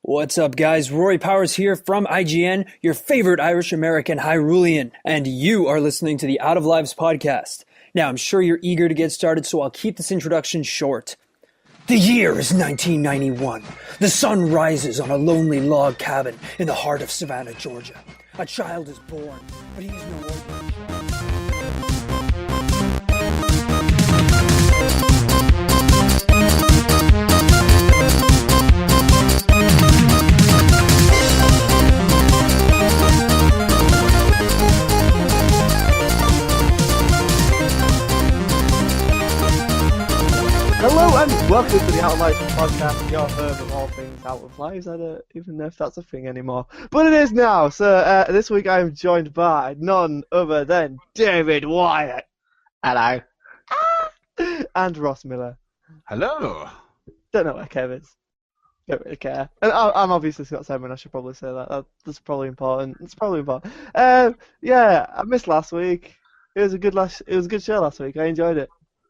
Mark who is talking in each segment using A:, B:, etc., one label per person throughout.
A: What's up, guys? Rory Powers here from IGN, your favorite Irish-American Hyrulean, and you are listening to the Out of Lives podcast. Now, I'm sure you're eager to get started, so I'll keep this introduction short. The year is 1991. The sun rises on a lonely log cabin in the heart of Savannah, Georgia. A child is born, but he is no ordinary child.
B: Hello and welcome to the Out of Lives podcast, your home of all things Out of Lives. I don't even know if that's a thing anymore, but it is now. So this week I am joined by none other than David Wyatt.
C: Hello.
B: And Ross Miller.
D: Hello.
B: Don't know where Kev is. Don't really care. And I'm obviously Scott Simon. I should probably say that. That's probably important. It's probably important. Yeah, I missed last week. It was a good show last week. I enjoyed it.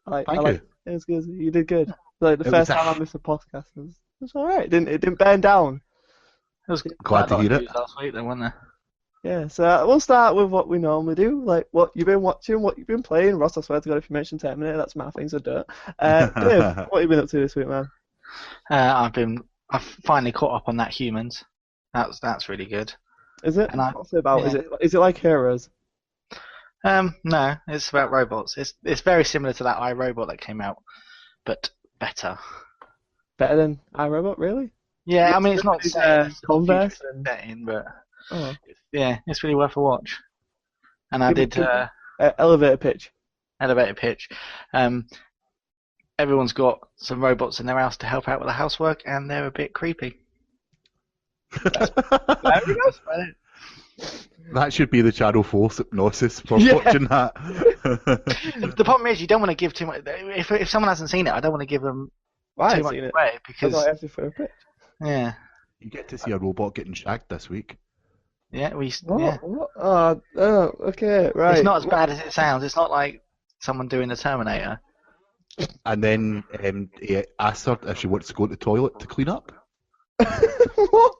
D: Thank you.
B: It was good. You did good. Like the first time I missed a podcast, it was all right. It didn't burn down.
C: It was
D: Glad to hear it.
C: last week, then, wasn't there?
B: Yeah. So we'll start with what we normally do, like what you've been watching, what you've been playing. Ross, I swear to God, if you mention Terminator, that's my thing. So don't. Dave, what have you been up to this week, man?
C: I've finally caught up on that Humans. That's really good.
B: Is it?
C: And
B: What's it about?
C: yeah.
B: Is it like Heroes?
C: No, it's about robots. It's very similar to that iRobot that came out, but better.
B: Better than iRobot, really?
C: Yeah, I mean it's not
B: Converse
C: setting, but
B: Oh.
C: yeah, it's really worth a watch. And I did
B: elevator pitch.
C: elevator pitch. Everyone's got some robots in their house to help out with the housework, and they're a bit creepy. That's about it.
D: That should be the Channel 4 hypnosis for
B: Yeah.
D: watching that.
C: The problem is you don't want to give too much. If someone hasn't seen it, I don't want to give them
B: Well, I
C: too
B: ain't
C: much
B: seen it.
C: away because
B: I have for a pitch.
C: yeah,
D: You get to see a robot getting shagged this week.
C: yeah,
B: What?
C: yeah.
B: What? Oh, okay, right.
C: It's not as bad as it sounds. It's not like someone doing the Terminator.
D: And then he asked her if she wants to go to the toilet to clean up.
B: What?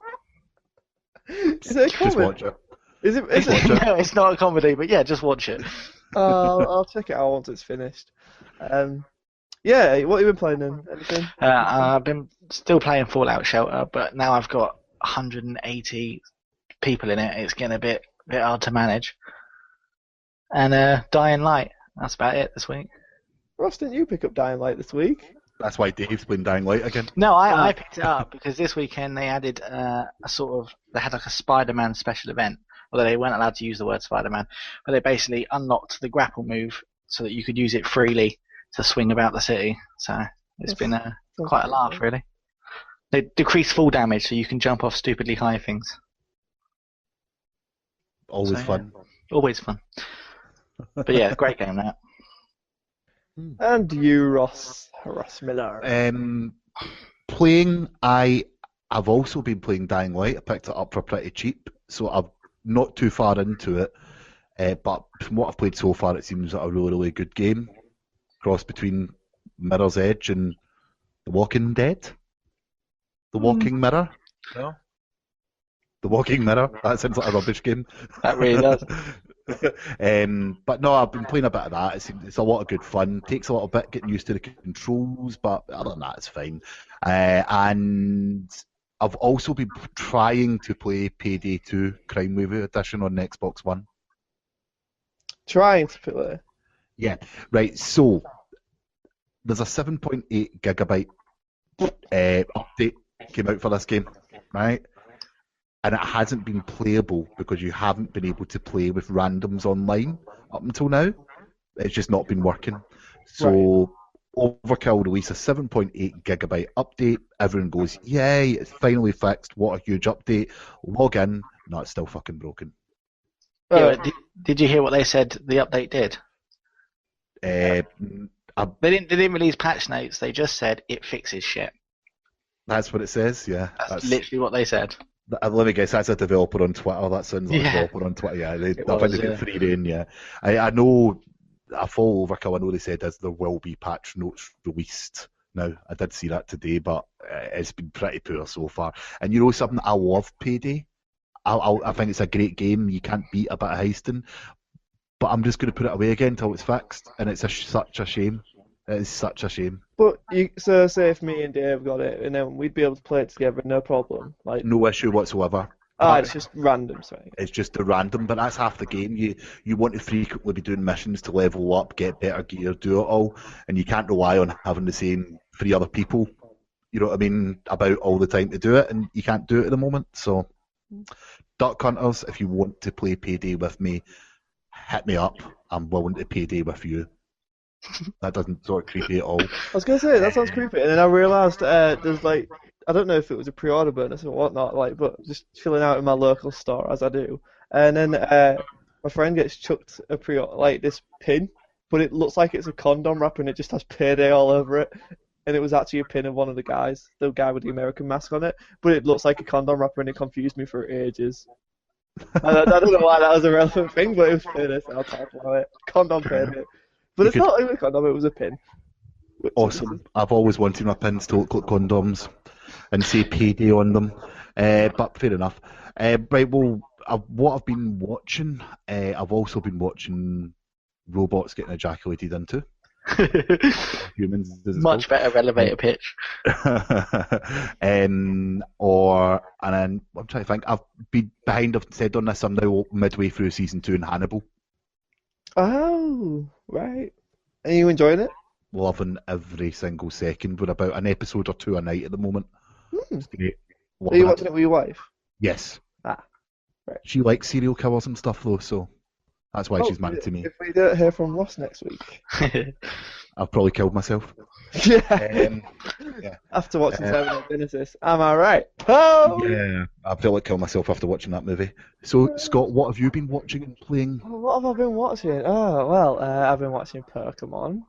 B: Is it a
D: Just
B: comedy?
D: watch it.
B: Is it? Is it?
C: No, it's not a comedy, but yeah, just watch it.
B: I'll check it out once it's finished. Yeah, what have you been playing then? Anything?
C: I've been still playing Fallout Shelter, but now I've got 180 people in it. It's getting a bit hard to manage. And Dying Light. That's about it this week.
B: Ross, didn't you pick up Dying Light this week?
D: That's why Dave's playing Dying Light again.
C: No, I picked it up because this weekend they added they had like a Spider-Man special event, although they weren't allowed to use the word Spider-Man, but they basically unlocked the grapple move so that you could use it freely to swing about the city. So it's been quite a laugh, really. They decrease fall damage so you can jump off stupidly high things.
D: Always
C: So,
D: fun.
C: Always fun. But yeah, great game that.
B: And you, Ross Miller.
D: I've also been playing Dying Light. I picked it up for pretty cheap, so I'm not too far into it. But from what I've played so far, it seems like a really, really good game. Cross between Mirror's Edge and The Walking Dead. The Walking Mirror.
C: No.
D: The Walking Mirror. That sounds like a rubbish game.
C: That really does.
D: But no, I've been playing a bit of that. It's a lot of good fun. Takes a little bit getting used to the controls, but other than that, it's fine. And I've also been trying to play Payday 2 Crime Wave Edition on the Xbox One.
B: Trying to play.
D: Yeah, right. So there's a 7.8 gigabyte update came out for this game, right? And it hasn't been playable because you haven't been able to play with randoms online up until now. It's just not been working. So Overkill released a 7.8 gigabyte update. Everyone goes, yay, it's finally fixed. What a huge update. Log in. No, it's still fucking broken.
C: Yeah, but did you hear what they said the update did? They didn't release patch notes. They just said it fixes shit.
D: That's what it says, yeah.
C: That's literally what they said.
D: Let me guess, that's a developer on Twitter. That sounds like a developer on Twitter, yeah. I think they get free reign, yeah. I know, I follow Overkill, I know they said there will be patch notes released now. I did see that today, but it's been pretty poor so far. And you know something? I love Payday. I think it's a great game. You can't beat a bit of heisting. But I'm just going to put it away again until it's fixed, and it's such a shame. It is such a shame.
B: But so say if me and Dave got it, and then we'd be able to play it together, no problem. Like
D: No issue whatsoever.
B: it's just random, sorry.
D: It's just a random, but that's half the game. You want to frequently be doing missions to level up, get better gear, do it all, and you can't rely on having the same 3 other people, you know what I mean, about all the time to do it, and you can't do it at the moment. So, Duck Hunters, if you want to play Payday with me, hit me up. I'm willing to Payday with you. That doesn't sort of creepy at all.
B: I was gonna say that sounds creepy, and then I realised there's like I don't know if it was a pre-order bonus or whatnot, like, but just filling out in my local store as I do, and then my friend gets chucked a pre-order like this pin, but it looks like it's a condom wrapper and it just has Payday all over it, and it was actually a pin of one of the guys, the guy with the American mask on it, but it looks like a condom wrapper and it confused me for ages. I don't know why that was a relevant thing, but it was famous. I'll talk about it. Condom Payday. But it's not even a condom, it was a pin.
D: Awesome. I've always wanted my pins to look like condoms and say Payday on them. But fair enough. Right, well, what I've been watching, I've also been watching robots getting ejaculated into. Humans.
C: Much better elevator pitch.
D: And then I'm trying to think. I've been behind. I've said on this. I'm now midway through season 2 in Hannibal.
B: Oh, right. Are you enjoying it?
D: Loving every single second. We're about an episode or 2 a night at the moment. It's great.
B: Are you watching it with your wife?
D: Yes.
B: Ah, right.
D: She likes serial killers and stuff though, so that's why she's married to me.
B: If we don't hear from Ross next week.
D: I've probably killed myself.
B: Yeah.
D: Yeah.
B: After watching Terminator Genesis. Am I right? Oh!
D: Yeah, I feel like kill myself after watching that movie. So, Scott, what have you been watching and playing?
B: What have I been watching? Oh, well, I've been watching Pokemon,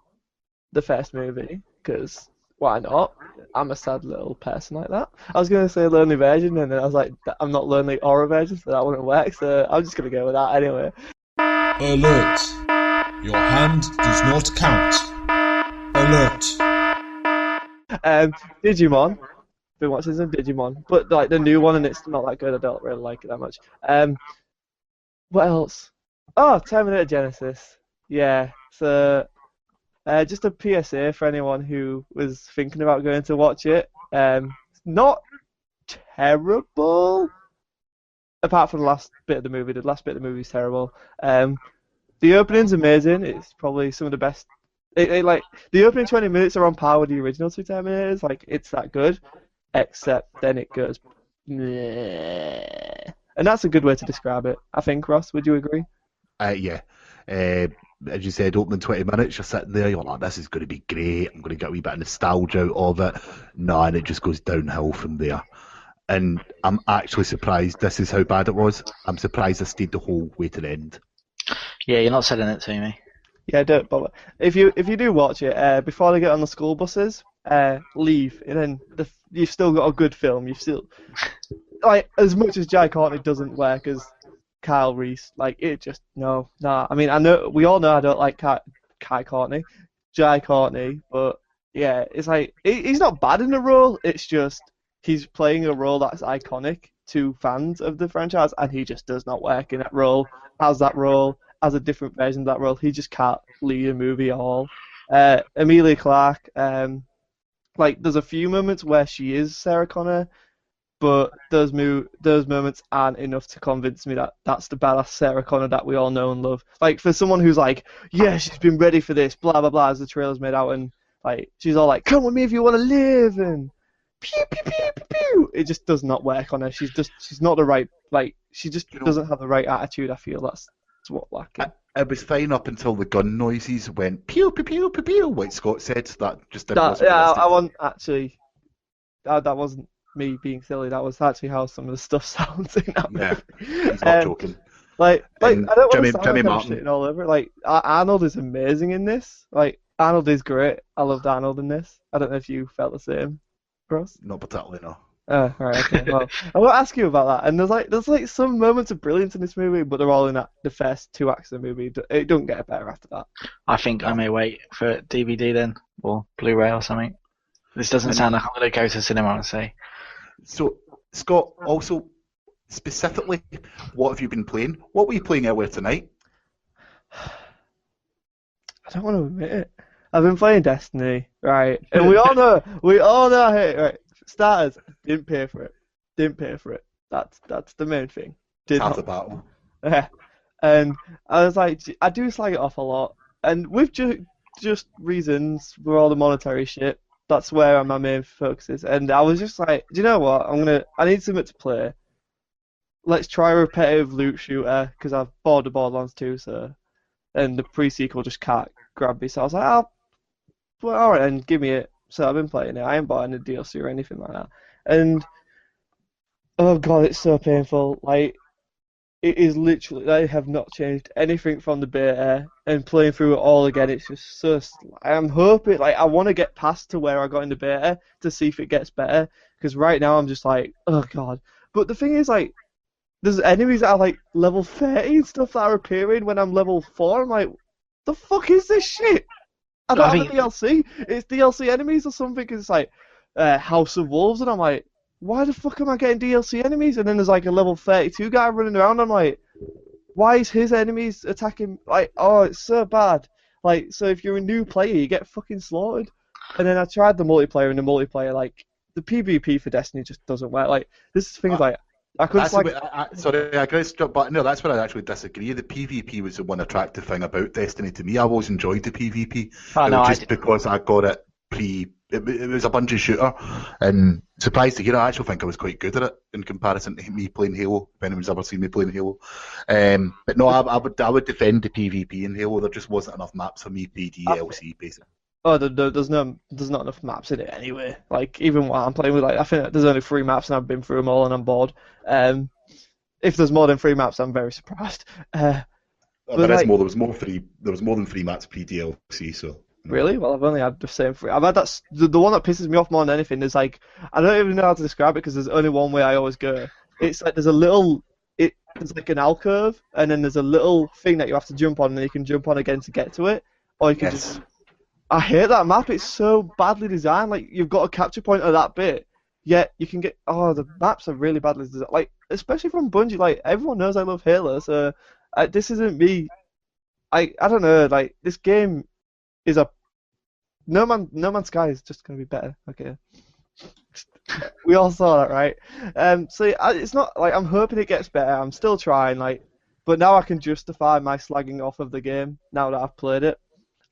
B: the first movie, because why not? I'm a sad little person like that. I was going to say Lonely Virgin, and then I was like, I'm not Lonely or a Virgin, so that wouldn't work, so I'm just going to go with that anyway.
E: Alert! Your hand does not count. Alert!
B: Digimon. Been watching some Digimon, but like the new one, and it's not that good. I don't really like it that much. What else? Oh, Terminator Genesis. Yeah. So, just a PSA for anyone who was thinking about going to watch it. Not terrible. Apart from the last bit of the movie. The last bit of the movie is terrible. The opening's amazing. It's probably some of the best. Like the opening 20 minutes are on par with the original 2 Terminators. Like it's that good, except then it goes, meh. And that's a good way to describe it. I think, Ross, would you agree?
D: Yeah. As you said, opening 20 minutes, you're sitting there, you're like, this is going to be great. I'm going to get a wee bit of nostalgia out of it. No, and it just goes downhill from there. And I'm actually surprised this is how bad it was. I'm surprised I stayed the whole way to the end.
C: Yeah, you're not selling it to me.
B: Yeah, don't bother. If you do watch it, before they get on the school buses, leave, and then you've still got a good film. You've still like as much as Jai Courtney doesn't work as Kyle Reese, like it just nah. I mean, I know we all know I don't like Jai Courtney, but yeah, it's like he's not bad in the role. It's just he's playing a role that's iconic to fans of the franchise, and he just does not work in that role. As a different version of that role, he just can't lead a movie at all. Emilia Clarke, like there's a few moments where she is Sarah Connor, but those moments aren't enough to convince me that that's the badass Sarah Connor that we all know and love. Like for someone who's like, yeah, she's been ready for this, blah blah blah, as the trailer's made out, and like she's all like, come with me if you want to live, and pew pew pew pew pew. It just does not work on her. She's not the right, like she just doesn't have the right attitude. I feel that's what lacking.
D: It was fine up until the gun noises went pew pew pew pew pew. Like Scott said, that just didn't.
B: I want actually. That wasn't me being silly. That was actually how some of the stuff sounds in that movie.
D: He's not joking.
B: Like I don't want to sound
D: Jimmy
B: like I'm
D: Martin.
B: shitting all over. Like Arnold is amazing in this. Like Arnold is great. I loved Arnold in this. I don't know if you felt the same, Ross.
D: Not particularly, no.
B: Oh, alright, okay. Well, I won't ask you about that. And there's some moments of brilliance in this movie, but they're all in the first 2 acts of the movie. It don't get better after that.
C: I think I may wait for DVD then, or Blu-ray or something. This doesn't sound like I'm going to go to the cinema and see.
D: So, Scott, also, specifically, what have you been playing? What were you playing earlier tonight?
B: I don't want to admit it. I've been playing Destiny, right? And we all know I hate it, right? Starters, didn't pay for it. That's the main thing. Did
D: Half
B: not.
D: the battle.
B: Yeah. And I was like, I do slag it off a lot. And with just reasons, with all the monetary shit, that's where my main focus is. And I was just like, do you know what? I need something to play. Let's try a repetitive loot shooter, because I've bought the Borderlands 2, so. And the pre-sequel just can't grab me. So I was like, well, alright, then give me it. So I've been playing it. I ain't bought any DLC or anything like that. And, oh god, it's so painful. Like, it is literally, they have not changed anything from the beta, and playing through it all again, it's just so, I'm hoping, like, I want to get past to where I got in the beta to see if it gets better, because right now I'm just like, oh god. But the thing is, like, there's enemies that are, like, level 30 and stuff that are appearing when I'm level 4, I'm like, the fuck is this shit? I don't have a DLC, it's DLC enemies or something, because it's like, House of Wolves, and I'm like, why the fuck am I getting DLC enemies? And then there's like a level 32 guy running around. I'm like, why is his enemies attacking? Like, oh, it's so bad. Like, so if you're a new player, you get fucking slaughtered. And then I tried the multiplayer, and the multiplayer, like, the PvP for Destiny just doesn't work. Like, this thing is like, I couldn't
D: sorry, I guess, but no, that's where I actually disagree. The PvP was the one attractive thing about Destiny to me. I always enjoyed the PvP. Because I got it It was a bungee shooter, and surprised to hear, I actually think I was quite good at it in comparison to me playing Halo, if anyone's ever seen me playing Halo. But no, I would defend the PvP in Halo. There just wasn't enough maps for me pre-DLC, basically.
B: Oh, there's not enough maps in it anyway. Like, even while I'm playing with, like, I think there's only 3 maps and I've been through them all and I'm bored. If there's more than 3 maps, I'm very surprised.
D: There was more than 3 maps pre-DLC, so.
B: Really? Well, I've only had the same 3. I've had that. The one that pisses me off more than anything is, like, I don't even know how to describe it because there's only one way I always go. It's like there's like an alcove, and then there's a little thing that you have to jump on, and then you can jump on again to get to it, or you can just. I hate that map. It's so badly designed. Like, you've got a capture point at that bit, yet you can get. Oh, the maps are really badly designed. Like, especially from Bungie. Like, everyone knows I love Halo, so this isn't me. I don't know. Like, this game is a No Man's Sky is just gonna be better. Okay, we all saw that, right? So it's not like I'm hoping it gets better. I'm still trying, like, but now I can justify my slagging off of the game now that I've played it.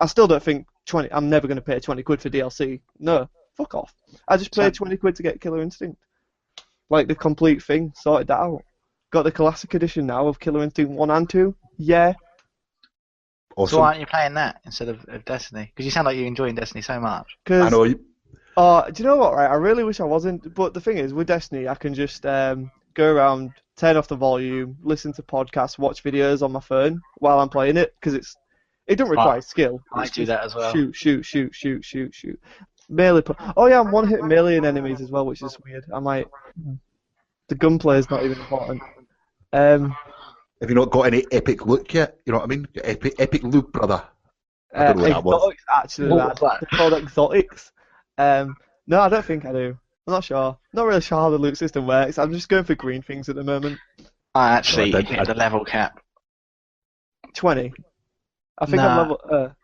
B: I still don't think I'm never gonna pay 20 quid for DLC. No, fuck off. I just paid 20 quid to get Killer Instinct, like the complete thing. Sorted that out. Got the classic edition now of Killer Instinct 1 and 2. Yeah.
D: Awesome.
C: So why aren't you playing that instead of Destiny? Because you sound like you're enjoying Destiny so much.
D: I know you.
B: Do you know what, right? I really wish I wasn't, but the thing is, with Destiny, I can just go around, turn off the volume, listen to podcasts, watch videos on my phone while I'm playing it, because it don't require skill.
C: I do that as well.
B: Shoot. Melee. Oh yeah, I'm one-hit meleeing enemies as well, which is weird. I'm like, the gunplay is not even important.
D: Have you not got any epic look yet? You know what I mean? Epic look, brother. I don't know what that was.
B: Exotics, actually, they're called exotics. No, I don't think I do. I'm not sure. Not really sure how the loot system works. I'm just going for green things at the moment.
C: I actually hit the level cap.
B: 20. I think I'm level.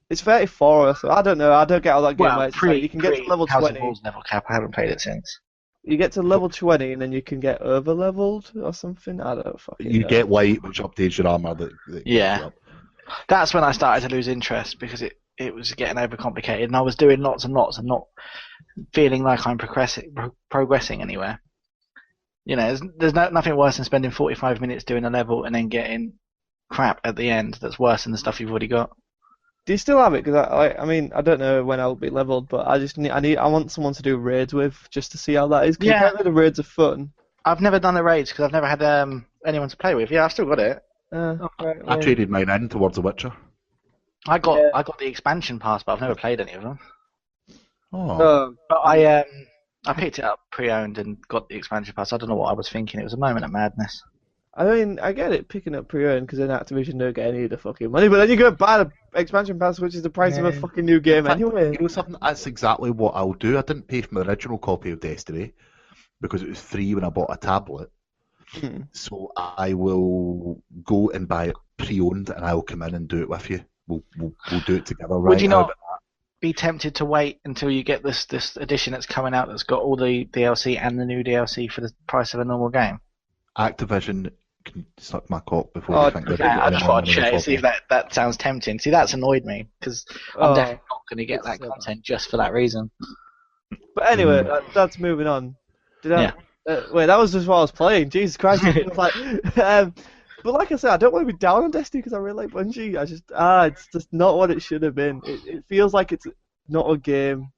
B: It's 34 or so. I don't know. I don't get all that game.
C: Well,
B: you can get to level 20.
C: Level cap. I haven't played it since.
B: You get to level 20 and then you can get over leveled or something. I don't fucking know.
D: Get light, which updates your armor.
C: Yeah. That's when I started to lose interest because it was getting overcomplicated and I was doing lots and lots and not feeling like I'm progressing anywhere. You know, there's nothing worse than spending 45 minutes doing a level and then getting crap at the end that's worse than the stuff you've already got.
B: Do you still have it? Because I mean, I don't know when I'll be leveled, but I want someone to do raids with just to see how that is. Because apparently the raids are fun.
C: I've never done the raids because I've never had anyone to play with. Yeah, I've still got it.
D: I traded mine in towards The Witcher.
C: I got the expansion pass, but I've never played any of them.
D: Oh.
C: But I picked it up pre-owned and got the expansion pass. I don't know what I was thinking. It was a moment of madness.
B: I mean, I get it picking up pre-owned because then Activision don't get any of the fucking money, but then you go buy the expansion pass, which is the price of a
C: Yeah.
B: fucking new
D: In
B: game
D: fact,
B: anyway.
D: you know something? That's exactly what I'll do. I didn't pay for my original copy of Destiny because it was free when I bought a tablet.
B: Hmm.
D: So I will go and buy it pre-owned, and I'll come in and do it with you. We'll do it together, right?
C: Would you
D: How
C: not be tempted to wait until you get this edition that's coming out that's got all the DLC and the new DLC for the price of a normal game?
D: Activision can suck my cock before
B: Oh,
D: they think they're
B: okay.
D: going to
C: I
D: get
C: just
D: any more
C: want to
D: money
C: check,
D: off
C: see if
D: me.
C: that sounds tempting. See, that's annoyed me because I'm
B: Oh,
C: definitely not going to get
B: it's
C: that
B: so
C: content just for that reason.
B: But anyway,
D: Mm.
B: that's moving on. Did I?
C: Yeah.
B: Wait, that was just what I was playing. Jesus Christ! It feels like, but like I said, I don't want to be down on Destiny because I really like Bungie. It's just not what it should have been. It feels like it's not a game.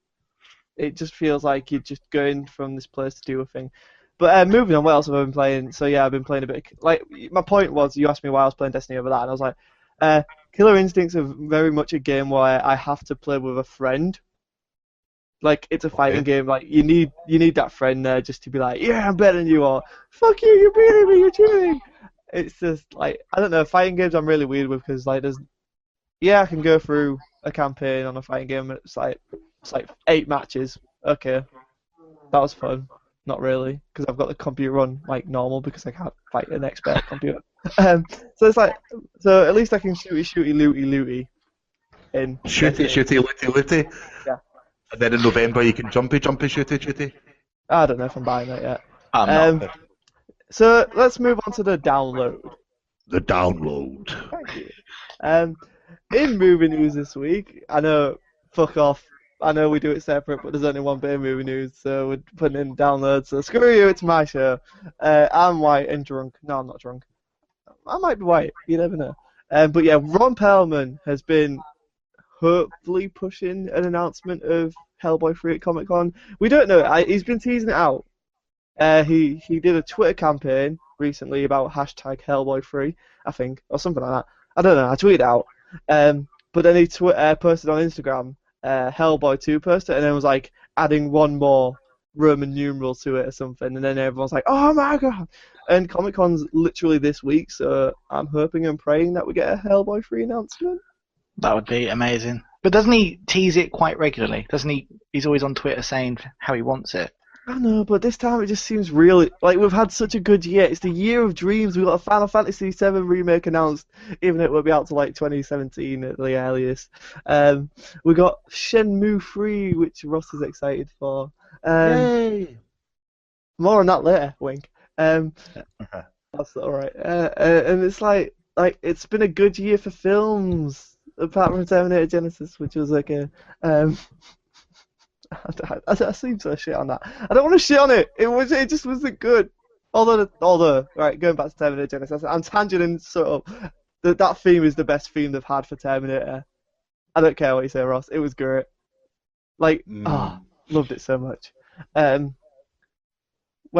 B: It just feels like you're just going from this place to do a thing. But moving on, what else have I been playing? So yeah, I've been playing a bit. Like my point was, you asked me why I was playing Destiny over that, and I was like, Killer Instincts are very much a game where I have to play with a friend. Like it's a fighting game. Like you need that friend there just to be like, yeah, I'm better than you, or fuck you, you're beating me, you're cheating. It's just like I don't know. Fighting games I'm really weird with because like I can go through a campaign on a fighting game. And it's like 8 matches. Okay, that was fun. Not really, because I've got the computer on like normal because I can't fight an expert computer. So it's like at least I can shooty looty in
D: Shooty, shooty, looty, looty.
B: Yeah.
D: And then in November you can jumpy, shooty, shooty.
B: I don't know if I'm buying that yet.
C: I'm not.
B: So let's move on to the download.
D: The download.
B: Thank you. In movie news this week, I know, fuck off. I know we do it separate, but there's only one bit of movie news, so we're putting in downloads. So screw you, it's my show. I'm white and drunk. No, I'm not drunk. I might be white. You never know. But yeah, Ron Perlman has been hopefully pushing an announcement of Hellboy 3 at Comic Con. We don't know. He's been teasing it out. He did a Twitter campaign recently about hashtag Hellboy 3, I think, or something like that. I don't know. I tweeted it out. But then he posted on Instagram Hellboy 2 poster, and then was like adding one more Roman numeral to it or something, and then everyone's like, oh my god! And Comic Con's literally this week, so I'm hoping and praying that we get a Hellboy 3 announcement.
C: That would be amazing. But doesn't he tease it quite regularly? Doesn't he? He's always on Twitter saying how he wants it.
B: I know, but this time it just seems really like we've had such a good year. It's the year of dreams. We've got a Final Fantasy VII remake announced, even though it will be out to like 2017 at the earliest. We got Shenmue 3, which Ross is excited for.
D: Yay!
B: More on that later. Wink. That's all right. And it's like it's been a good year for films, apart from Terminator Genesis, which was like a I seem so shit on that. I don't want to shit on it. It just wasn't good. Although, right, going back to Terminator Genesis, I'm tangenting sort of that theme is the best theme they've had for Terminator. I don't care what you say, Ross. It was great. Like, loved it so much. Where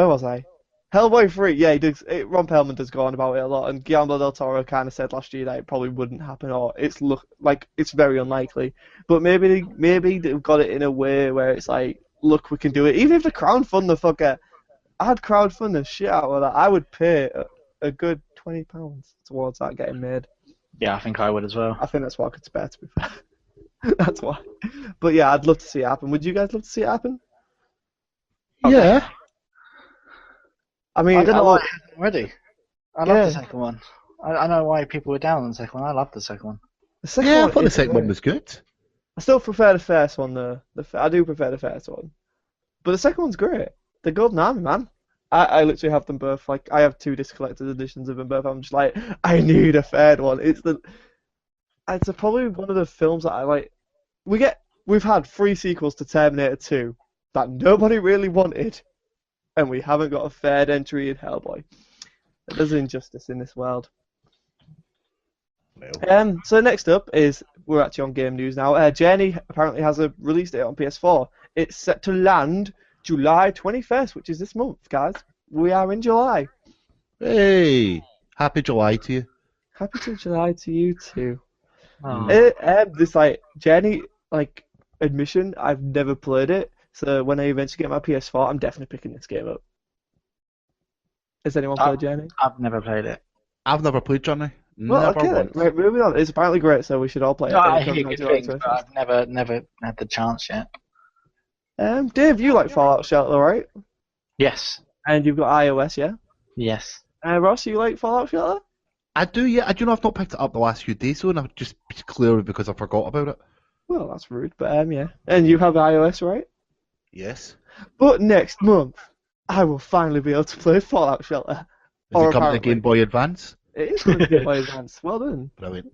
B: was I? Hellboy 3, yeah, Ron Perlman does go on about it a lot, and Guillermo del Toro kind of said last year that it probably wouldn't happen, or it's very unlikely. But maybe they've got it in a way where it's like, look, we can do it. Even if the crowdfund the fucker, I'd crowdfund the shit out of that. I would pay a good £20 towards that getting made.
C: Yeah, I think I would as well.
B: I think that's what I could spare, to be fair. That's why. But yeah, I'd love to see it happen. Would you guys love to see it happen?
D: Yeah.
B: I mean,
C: I don't know why it hasn't already. I love
B: Yeah.
C: the second one. I know why people were down on the second one. I love the second one.
B: the second
D: Yeah, I
B: one
D: thought the
B: is
D: second
B: great.
D: one was good.
B: I still prefer the first one though. I do prefer the first one, but the second one's great. The Golden Army, man. I literally have them both. Like I have 2 disc collector's editions of them both. I'm just like, I need a third one. It's probably one of the films that I like. We've had 3 sequels to Terminator 2 that nobody really wanted, and we haven't got a third entry in Hellboy. There's injustice in this world. So next up is, we're actually on game news now. Journey apparently has a release date on PS4. It's set to land July 21st, which is this month, guys. We are in July.
D: Hey, happy July to you.
B: Happy to July to you too.
C: Oh.
B: This Journey admission, I've never played it. So when I eventually get my PS4, I'm definitely picking this game up. Has anyone played Journey?
C: I've never played it.
D: I've never played Journey.
B: Well,
D: Never
B: okay,
D: once.
B: right, moving on. It's apparently great, so we should all play it.
C: No,
B: when
C: I
B: it comes
C: hear
B: out
C: good
B: to
C: things,
B: October
C: but I've never had the chance yet.
B: 21st. Dave, you like Fallout Shelter, right?
C: Yes.
B: And you've got iOS, yeah?
C: Yes.
B: Ross, you like Fallout Shelter?
D: I do, yeah. I do know I've not picked it up the last few days, though, and I've just clearly because I forgot about it.
B: Well, that's rude, but yeah. And you have iOS, right?
D: Yes.
B: But next month, I will finally be able to play Fallout Shelter.
D: Is it coming to Game Boy Advance?
B: It is going to Game Boy Advance. Well done.
D: Brilliant.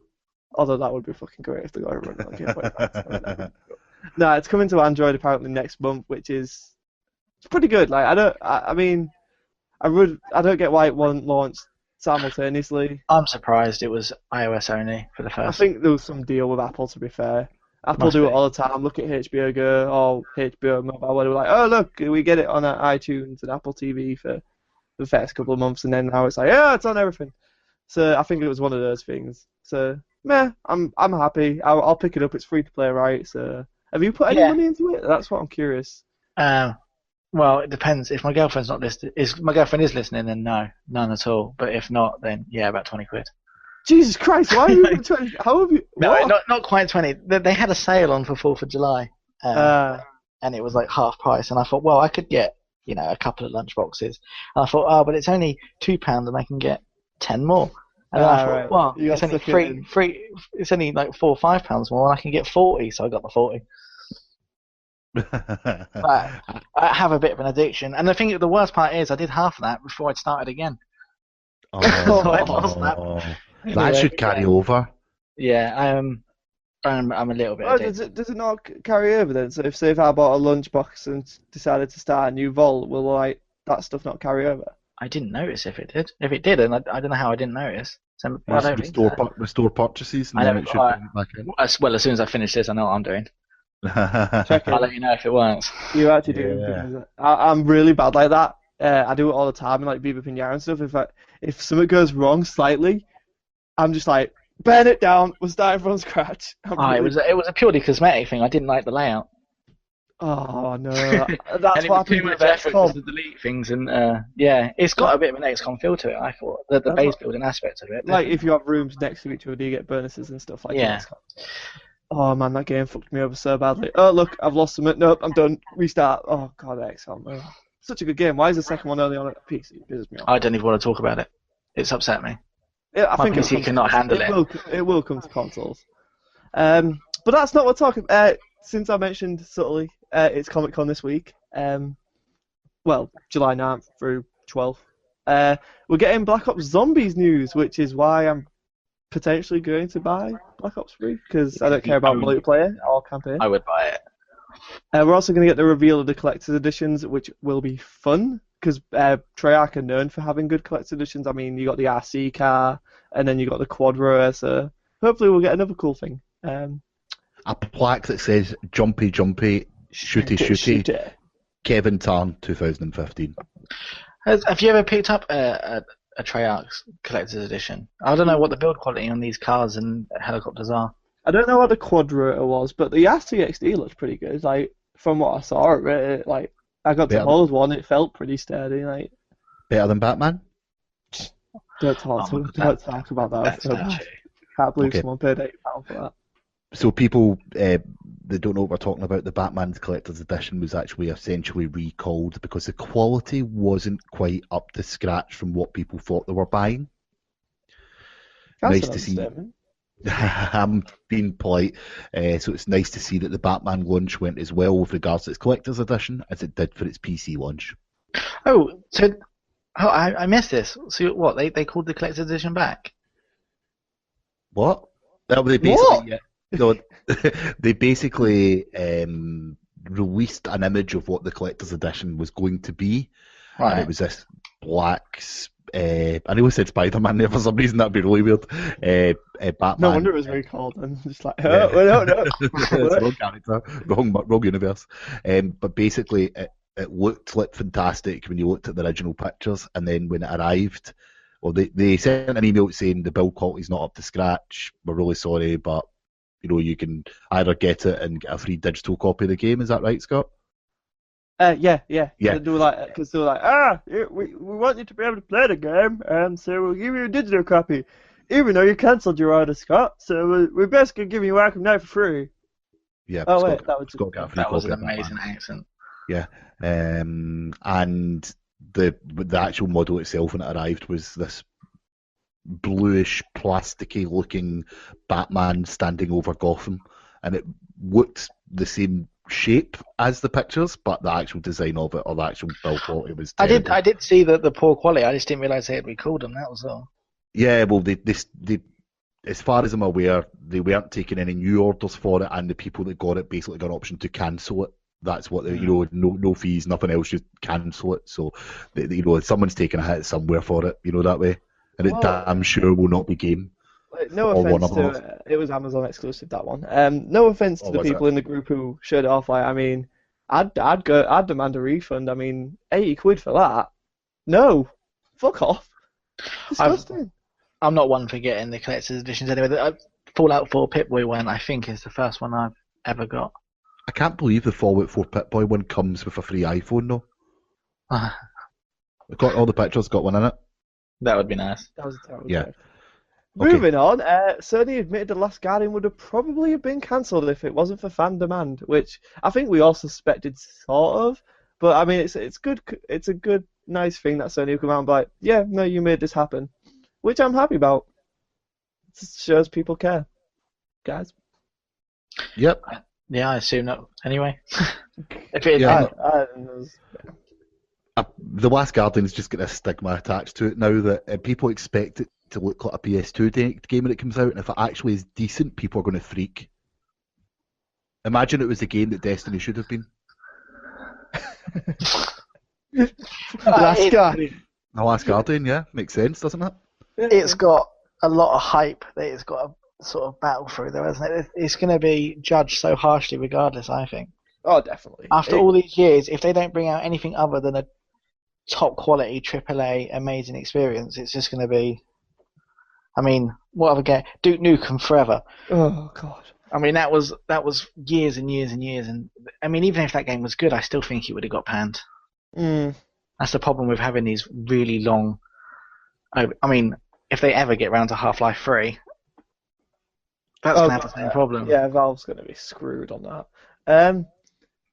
B: Although that would be fucking great if they got everyone on Game Boy Advance. No, it's coming to Android apparently next month, which is it's pretty good. Like I don't get why it wasn't launched simultaneously.
C: I'm surprised it was iOS only for the
B: I
C: first.
B: think there was some deal with Apple, to be fair. Apple
C: Must
B: do it
C: be.
B: all the time. Look at HBO Go or HBO Mobile, where they were like, oh look, we get it on iTunes and Apple TV for the first couple of months, and then now it's like, yeah, it's on everything. So I think it was one of those things. So meh, I'm happy. I'll pick it up. It's free to play, right? So have you put any
C: Yeah.
B: money into it? That's what I'm curious.
C: Well, it depends. If my girlfriend's not listed, if my girlfriend is listening, then no, none at all. But if not, then yeah, about 20 quid.
B: Jesus Christ, why are you 20? How have you?
C: No,
B: What?
C: not quite 20. They had a sale on for 4th of July, and it was like half price. And I thought, well, I could get a couple of lunch boxes. And I thought, oh, but it's only £2, and I can get 10 more. And then I thought,
B: right.
C: well,
B: You
C: it's
B: got
C: only
B: stuck in.
C: free. It's only like £4 or £5 more, and I can get 40. So I got the 40. But I have a bit of an addiction, and the worst part is I did half of that before I'd started again.
D: Oh,
C: So I lost that.
D: that should carry over.
C: Yeah, I'm a little bit
B: Oh,
C: addicted.
B: does it not carry over then? So if I bought a lunchbox and decided to start a new vault, will like that stuff not carry over?
C: I didn't notice if it did. If it did, and I don't know how I didn't notice. So I don't think so.
D: Restore purchases, and
C: I
D: then
C: know,
D: it should
C: but
D: bring it back in.
C: As soon as I finish this, I know what I'm doing.
B: Check
C: I'll
B: it.
C: let you know if it works.
B: You actually do.
D: Yeah.
B: Because I'm really bad like that. I do it all the time in like Viva Pinata and stuff. If something goes wrong slightly, I'm just like, burn it down. We're starting from scratch.
C: It was a purely cosmetic thing. I didn't like the layout.
B: Oh no,
C: And
B: that's
C: it
B: what
C: was too
B: happened
C: much
B: with
C: effort just
B: XCOM.
C: to delete things, and it's got a bit of an XCOM feel to it. I thought the
B: That's
C: base
B: what-
C: building aspect of it.
B: Like if you have rooms next to each other, you get bonuses and stuff like
C: Yeah.
B: that. Oh man, that game fucked me over so badly. Oh look, I've lost some. Nope, I'm done. Restart. Oh god, XCOM. Oh, such a good game. Why is the second one only on a PC? It pisses me off.
C: I don't even want to talk about it. It's upset me.
B: I
C: My
B: think it'll
C: PC
B: come to
C: cannot
B: consoles.
C: handle
B: It will come to consoles. But that's not what we're talking. Since I mentioned subtly, it's Comic Con this week. Well, July 9th through 12th. We're getting Black Ops Zombies news, which is why I'm potentially going to buy Black Ops 3 because I don't care about multiplayer or campaign.
C: I would buy it.
B: We're also going to get the reveal of the collector's editions, which will be fun because Treyarch are known for having good collector's editions. I mean, you got the RC car, and then you got the Quadro, so hopefully we'll get another cool thing.
D: A plaque that says "Jumpy, Jumpy, Shooty, Shooty." Kevin Tarn, 2015.
C: Have you ever picked up a Treyarch's collector's edition? I don't know what the build quality on these cars and helicopters are.
B: I don't know what the Quadrotor was, but the RCXD looks pretty good. Like from what I saw, like I got to
D: Yeah.
B: hold one, it felt pretty sturdy. Like
D: Better than Batman?
B: don't talk
C: Oh my God,
B: don't talk about that.
C: That's
B: So bad.
C: statue.
B: Can't believe
D: Okay.
B: someone paid £8 for that.
D: So people, they don't know what we're talking about. The Batman's Collector's Edition was actually essentially recalled because the quality wasn't quite up to scratch from what people thought they were buying.
B: That's
D: Nice
B: an
D: to see.
B: understatement.
D: I'm being polite. So it's nice to see that the Batman launch went as well with regards to its Collector's Edition as it did for its PC launch.
C: I missed this. So what? They called the collector's edition back?
D: What? They basically,
B: What?
D: yeah, no, they basically released an image of what the collector's edition was going to be, and
C: Right.
D: it was this black. I nearly said Spider-Man there for some reason. That'd be really weird. Batman.
B: No wonder it was recalled. And just like,
D: Yeah.
B: oh, no.
D: It's the wrong character, wrong universe. But basically, it looked like fantastic when you looked at the original pictures, and then when it arrived, well, they sent an email saying the build quality's not up to scratch. We're really sorry, but you can either get it and get a free digital copy of the game. Is that right, Scott?
B: Yeah.
D: Yeah.
B: They were like, because they were like, we want you to be able to play the game, so we'll give you a digital copy, even though you cancelled your order, Scott. So we're basically giving you Arkham Knight for free.
D: Yeah.
B: Oh
D: Scott,
B: wait, that was
D: Scott got a free
C: That was
D: copy
C: an
D: of Batman.
C: amazing accent.
D: Yeah, and the actual model itself when it arrived was this bluish, plasticky looking Batman standing over Gotham, and it looked the same shape as the pictures, but the actual design of it or the actual build quality was terrible.
C: I did see the poor quality. I just didn't realise they had recalled them. That was all.
D: Yeah, well, they as far as I'm aware, they weren't taking any new orders for it, and the people that got it basically got an option to cancel it. That's what no fees, nothing else, just cancel it. So, someone's taking a hit somewhere for it, that way, and it damn sure will not be game.
B: No
D: or one
B: offense
D: of
B: to it was Amazon exclusive, that one. No offense to the people in the group who showed it off. Like, I mean, I'd demand a refund. I mean, £80 for that? No, fuck off. Disgusting.
C: I'm not one for getting the collector's editions anyway. The Fallout 4 Pip-Boy one, I think, is the first one I've ever got.
D: I can't believe the Fallout 4 Pip-Boy one comes with a free iPhone, though. Got all the pictures, got one in it.
C: That would be nice.
B: That was a terrible
D: Yeah.
B: joke.
D: Okay.
B: Moving on, Sony admitted The Last Guardian would have probably been cancelled if it wasn't for fan demand, which I think we all suspected, sort of. But I mean, it's good. It's a good, nice thing that Sony will come out and be like, yeah, no, you made this happen, which I'm happy about. It just shows people care, guys.
D: Yep.
C: Yeah, I assume that. Anyway, if it
D: The Last Guardian's just got a stigma attached to it now that people expect it to look like a PS2 game when it comes out, and if it actually is decent, people are going to freak. Imagine it was the game that Destiny should have been.
B: Last Guardian.
D: The Last Guardian, yeah, makes sense, doesn't it?
C: it's got a lot of hype that it's got a sort of battle through, though, isn't it? It's going to be judged so harshly, regardless. I think.
B: Oh, definitely.
C: After all these years, if they don't bring out anything other than a top quality AAA amazing experience, it's just going to be. I mean, what other game? Duke Nukem Forever.
B: Oh God.
C: I mean, that was years and years and years, and I mean, even if that game was good, I still think it would have got panned. That's the problem with having these really long. I mean, if they ever get round to Half-Life 3, that's going to have the same problem.
B: Yeah, Valve's going to be screwed on that.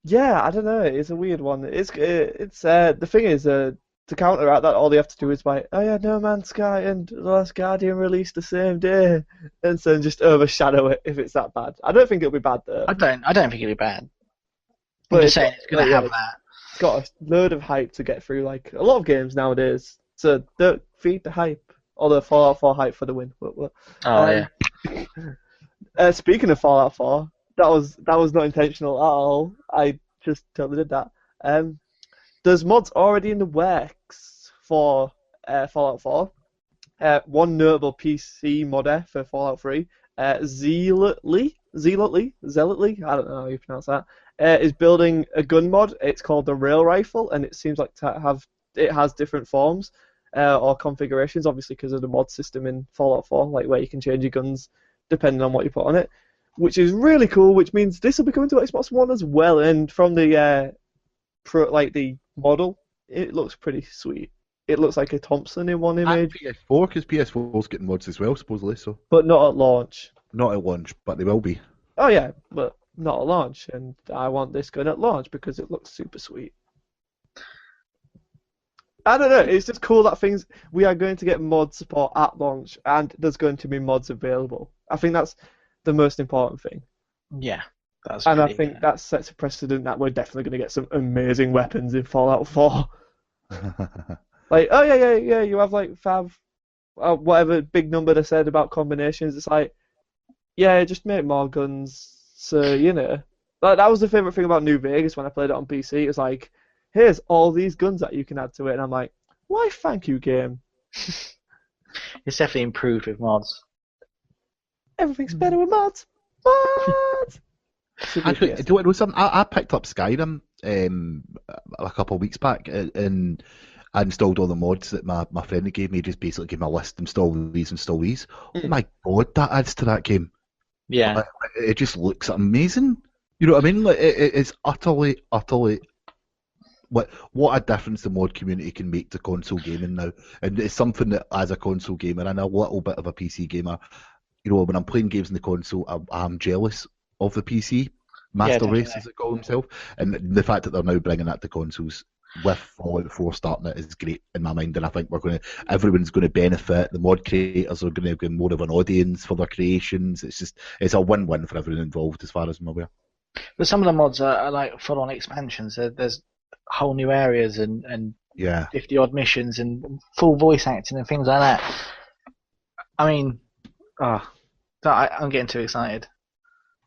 B: Yeah, I don't know. It's a weird one. It's the thing is, to counteract that, all they have to do is like, oh yeah, No Man's Sky and The Last Guardian released the same day, and so just overshadow it if it's that bad. I don't think it'll be bad though.
C: I don't think it'll be bad.
B: But
C: I'm just saying it's going to have that.
B: It's got a load of hype to get through, like a lot of games nowadays. So don't feed the hype. Although Fallout 4 hype for the win.
C: Yeah.
B: Speaking of Fallout 4, that was not intentional at all. I just totally did that. There's mods already in the works for Fallout 4. One notable PC modder for Fallout 3, Zealotly, I don't know how you pronounce that, is building a gun mod. It's called the Rail Rifle, and it seems like it has different forms or configurations, obviously because of the mod system in Fallout 4, like where you can change your guns depending on what you put on it, which is really cool. Which means this will be coming to Xbox One as well. And from the the model, it looks pretty sweet. It looks like a Thompson in one image.
D: And PS4, because PS4's getting mods as well, supposedly. So.
B: But not at launch.
D: Not at launch, but they will be.
B: Oh yeah, but not at launch. And I want this gun at launch because it looks super sweet. I don't know, it's just cool that we are going to get mod support at launch, and there's going to be mods available. I think that's the most important thing.
C: Yeah.
B: I think that sets a precedent that we're definitely going to get some amazing weapons in Fallout 4. Like, oh yeah, you have like whatever big number they said about combinations. It's like, yeah, just make more guns. So, like, that was the favourite thing about New Vegas when I played it on PC. It was like, here's all these guns that you can add to it, and I'm like, why thank you, game?
C: It's definitely improved with mods.
B: Everything's better with mods. Mods!
D: Actually, do you want to know something? I picked up Skyrim a couple of weeks back, and I installed all the mods that my friend gave me. Just basically gave me a list, install these. Oh my god, that adds to that game.
C: Yeah.
D: It just looks amazing. You know what I mean? Like, it's utterly what a difference the mod community can make to console gaming now, and it's something that as a console gamer and a little bit of a PC gamer, when I'm playing games in the console, I'm jealous of the PC Master Race,
C: definitely.
D: as it call themselves, and the fact that they're now bringing that to consoles with Fallout 4 starting it is great in my mind, and I think everyone's going to benefit. The mod creators are going to get more of an audience for their creations. It's a win-win for everyone involved, as far as I'm aware.
C: But some of the mods are like full-on expansions. There's whole new areas and
D: Yeah.
C: 50 odd missions and full voice acting and things like that. I mean, I'm getting too excited.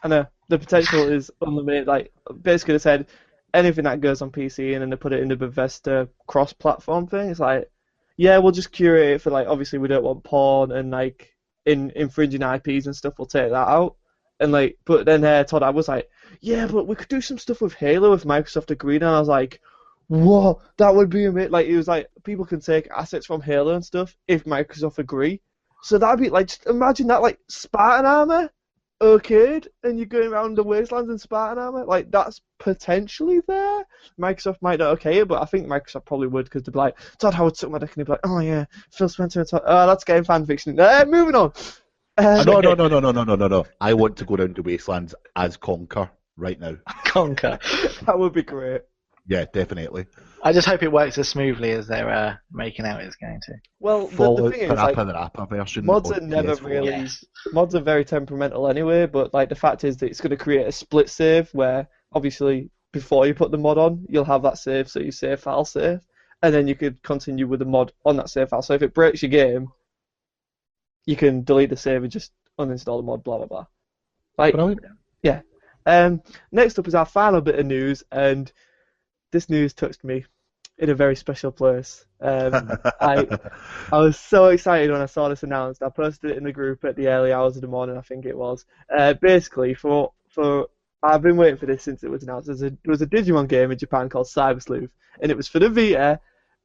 B: I know the potential is unlimited. Like basically, they said anything that goes on PC, and then they put it in the Bethesda cross-platform thing. It's like, yeah, we'll just curate it for like. Obviously, we don't want porn and like infringing IPs and stuff. We'll take that out. And like, but then Todd, I was like, yeah, but we could do some stuff with Halo if Microsoft agreed. And I was like, whoa, that would be amazing. Like, it was like people can take assets from Halo and stuff if Microsoft agree. So that'd be like, just imagine that, like Spartan armor, arcade, and you're going around the wastelands in Spartan armor. Like, that's potentially there. Microsoft might not okay it, but I think Microsoft probably would, because they'd be like, Todd Howard took my deck, and he'd be like, oh yeah, Phil Spencer. Oh, that's game fan fiction. Moving on.
D: No. I want to go around the wastelands as Conker right now.
C: Conker.
B: That would be great.
D: Yeah, definitely.
C: I just hope it works as smoothly as they're making out it's going to.
B: Well, the
D: Fallout
B: thing is, like,
D: Parappa version.
B: mods
D: on
B: are never
D: PS4.
B: really.
C: Yeah.
B: Mods are very temperamental anyway, but like the fact is that it's going to create a split save where obviously before you put the mod on, you'll have that save, so you save file save, and then you could continue with the mod on that save file. So if it breaks your game, you can delete the save and just uninstall the mod. Blah blah blah. Like,
D: Brilliant.
B: yeah. Next up is our final bit of news, and this news touched me in a very special place. I was so excited when I saw this announced. I posted it in the group at the early hours of the morning, I think it was. Basically, for I've been waiting for this since it was announced. There was a Digimon game in Japan called Cyber, and it was for the Vita,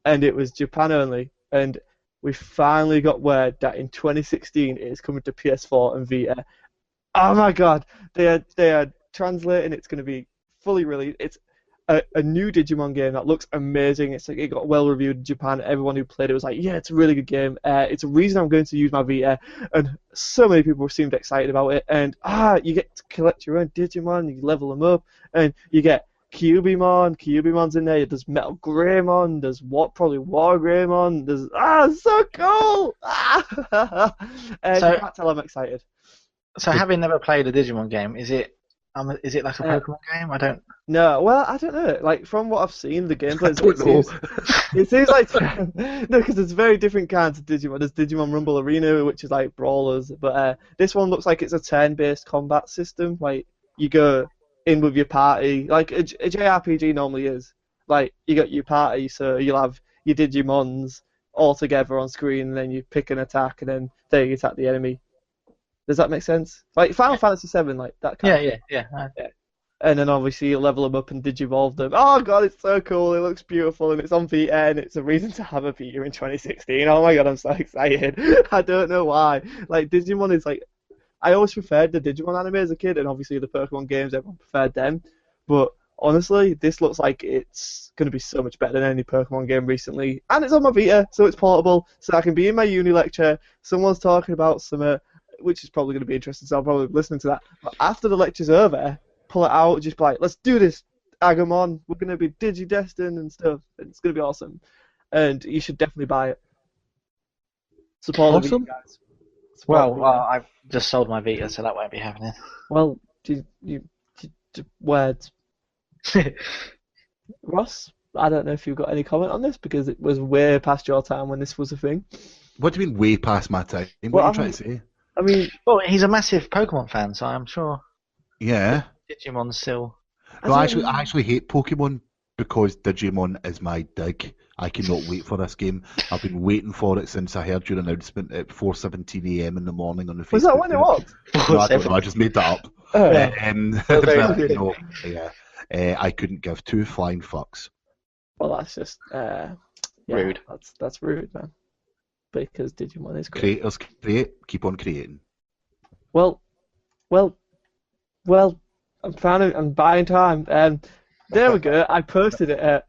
B: and it was Japan only. And we finally got word that in 2016 it is coming to PS4 and Vita. Oh my God! They are translating. It's going to be fully released. It's a new Digimon game that looks amazing. It's like it got well reviewed in Japan. Everyone who played it was like, yeah, it's a really good game. It's a reason I'm going to use my Vita, and so many people seemed excited about it. And you get to collect your own Digimon, you level them up, and you get Kyubimon. Kyubimon's in there. There's Metal Greymon. There's probably War Greymon. There's so cool. And
C: So-
B: you can't tell I'm excited.
C: So having never played a Digimon game, is it like a Pokemon game? I don't.
B: No, well, I don't know. Like, from what I've seen, the gameplay,
D: I don't know.
B: it seems like no, because there's very different kinds of Digimon. There's Digimon Rumble Arena, which is like brawlers, but this one looks like it's a turn-based combat system. Like, you go in with your party, like a JRPG normally is. Like, you got your party, so you'll have your Digimons all together on screen, and then you pick an attack, and then they attack the enemy. Does that make sense? Like Final Fantasy VII, like that kind of.
C: Yeah.
B: And then obviously you level them up and digivolve them. Oh God, it's so cool! It looks beautiful, and it's on Vita, and it's a reason to have a Vita in 2016. Oh my God, I'm so excited! I don't know why. Like Digimon is like, I always preferred the Digimon anime as a kid, and obviously the Pokemon games, everyone preferred them. But honestly, this looks like it's going to be so much better than any Pokemon game recently, and it's on my Vita, so it's portable, so I can be in my uni lecture. Someone's talking about some, which is probably going to be interesting, so I'll probably be listening to that. But after the lecture's over, pull it out, just be like, let's do this, Agumon. We're going to be Digidestined and stuff. It's going to be awesome. And you should definitely buy it. Support the
D: Awesome.
B: Vita, guys. Support the Vita.
C: I've just sold my Vita, so that won't be happening.
B: Well, words. Ross, I don't know if you've got any comment on this, because it was way past your time when this was a thing.
D: What do you mean way past my time? What
B: Well,
D: are you trying to say?
B: I mean,
C: Well, he's a massive Pokemon fan, so I'm sure
D: Yeah.
C: Digimon's still.
D: No, I actually hate Pokemon because Digimon is my dig. I cannot wait for this game. I've been waiting for it since I heard your announcement at 4:17 a.m. in the morning on the Facebook.
B: was that when it was?
D: No, I don't know. I just made that up.
B: very
D: But, no, yeah. I couldn't give two flying fucks.
B: Well, that's just
C: Rude.
B: That's rude, man. Because Digimon is great.
D: Creators create, keep on creating.
B: Well, I'm buying time. There we go. I posted it at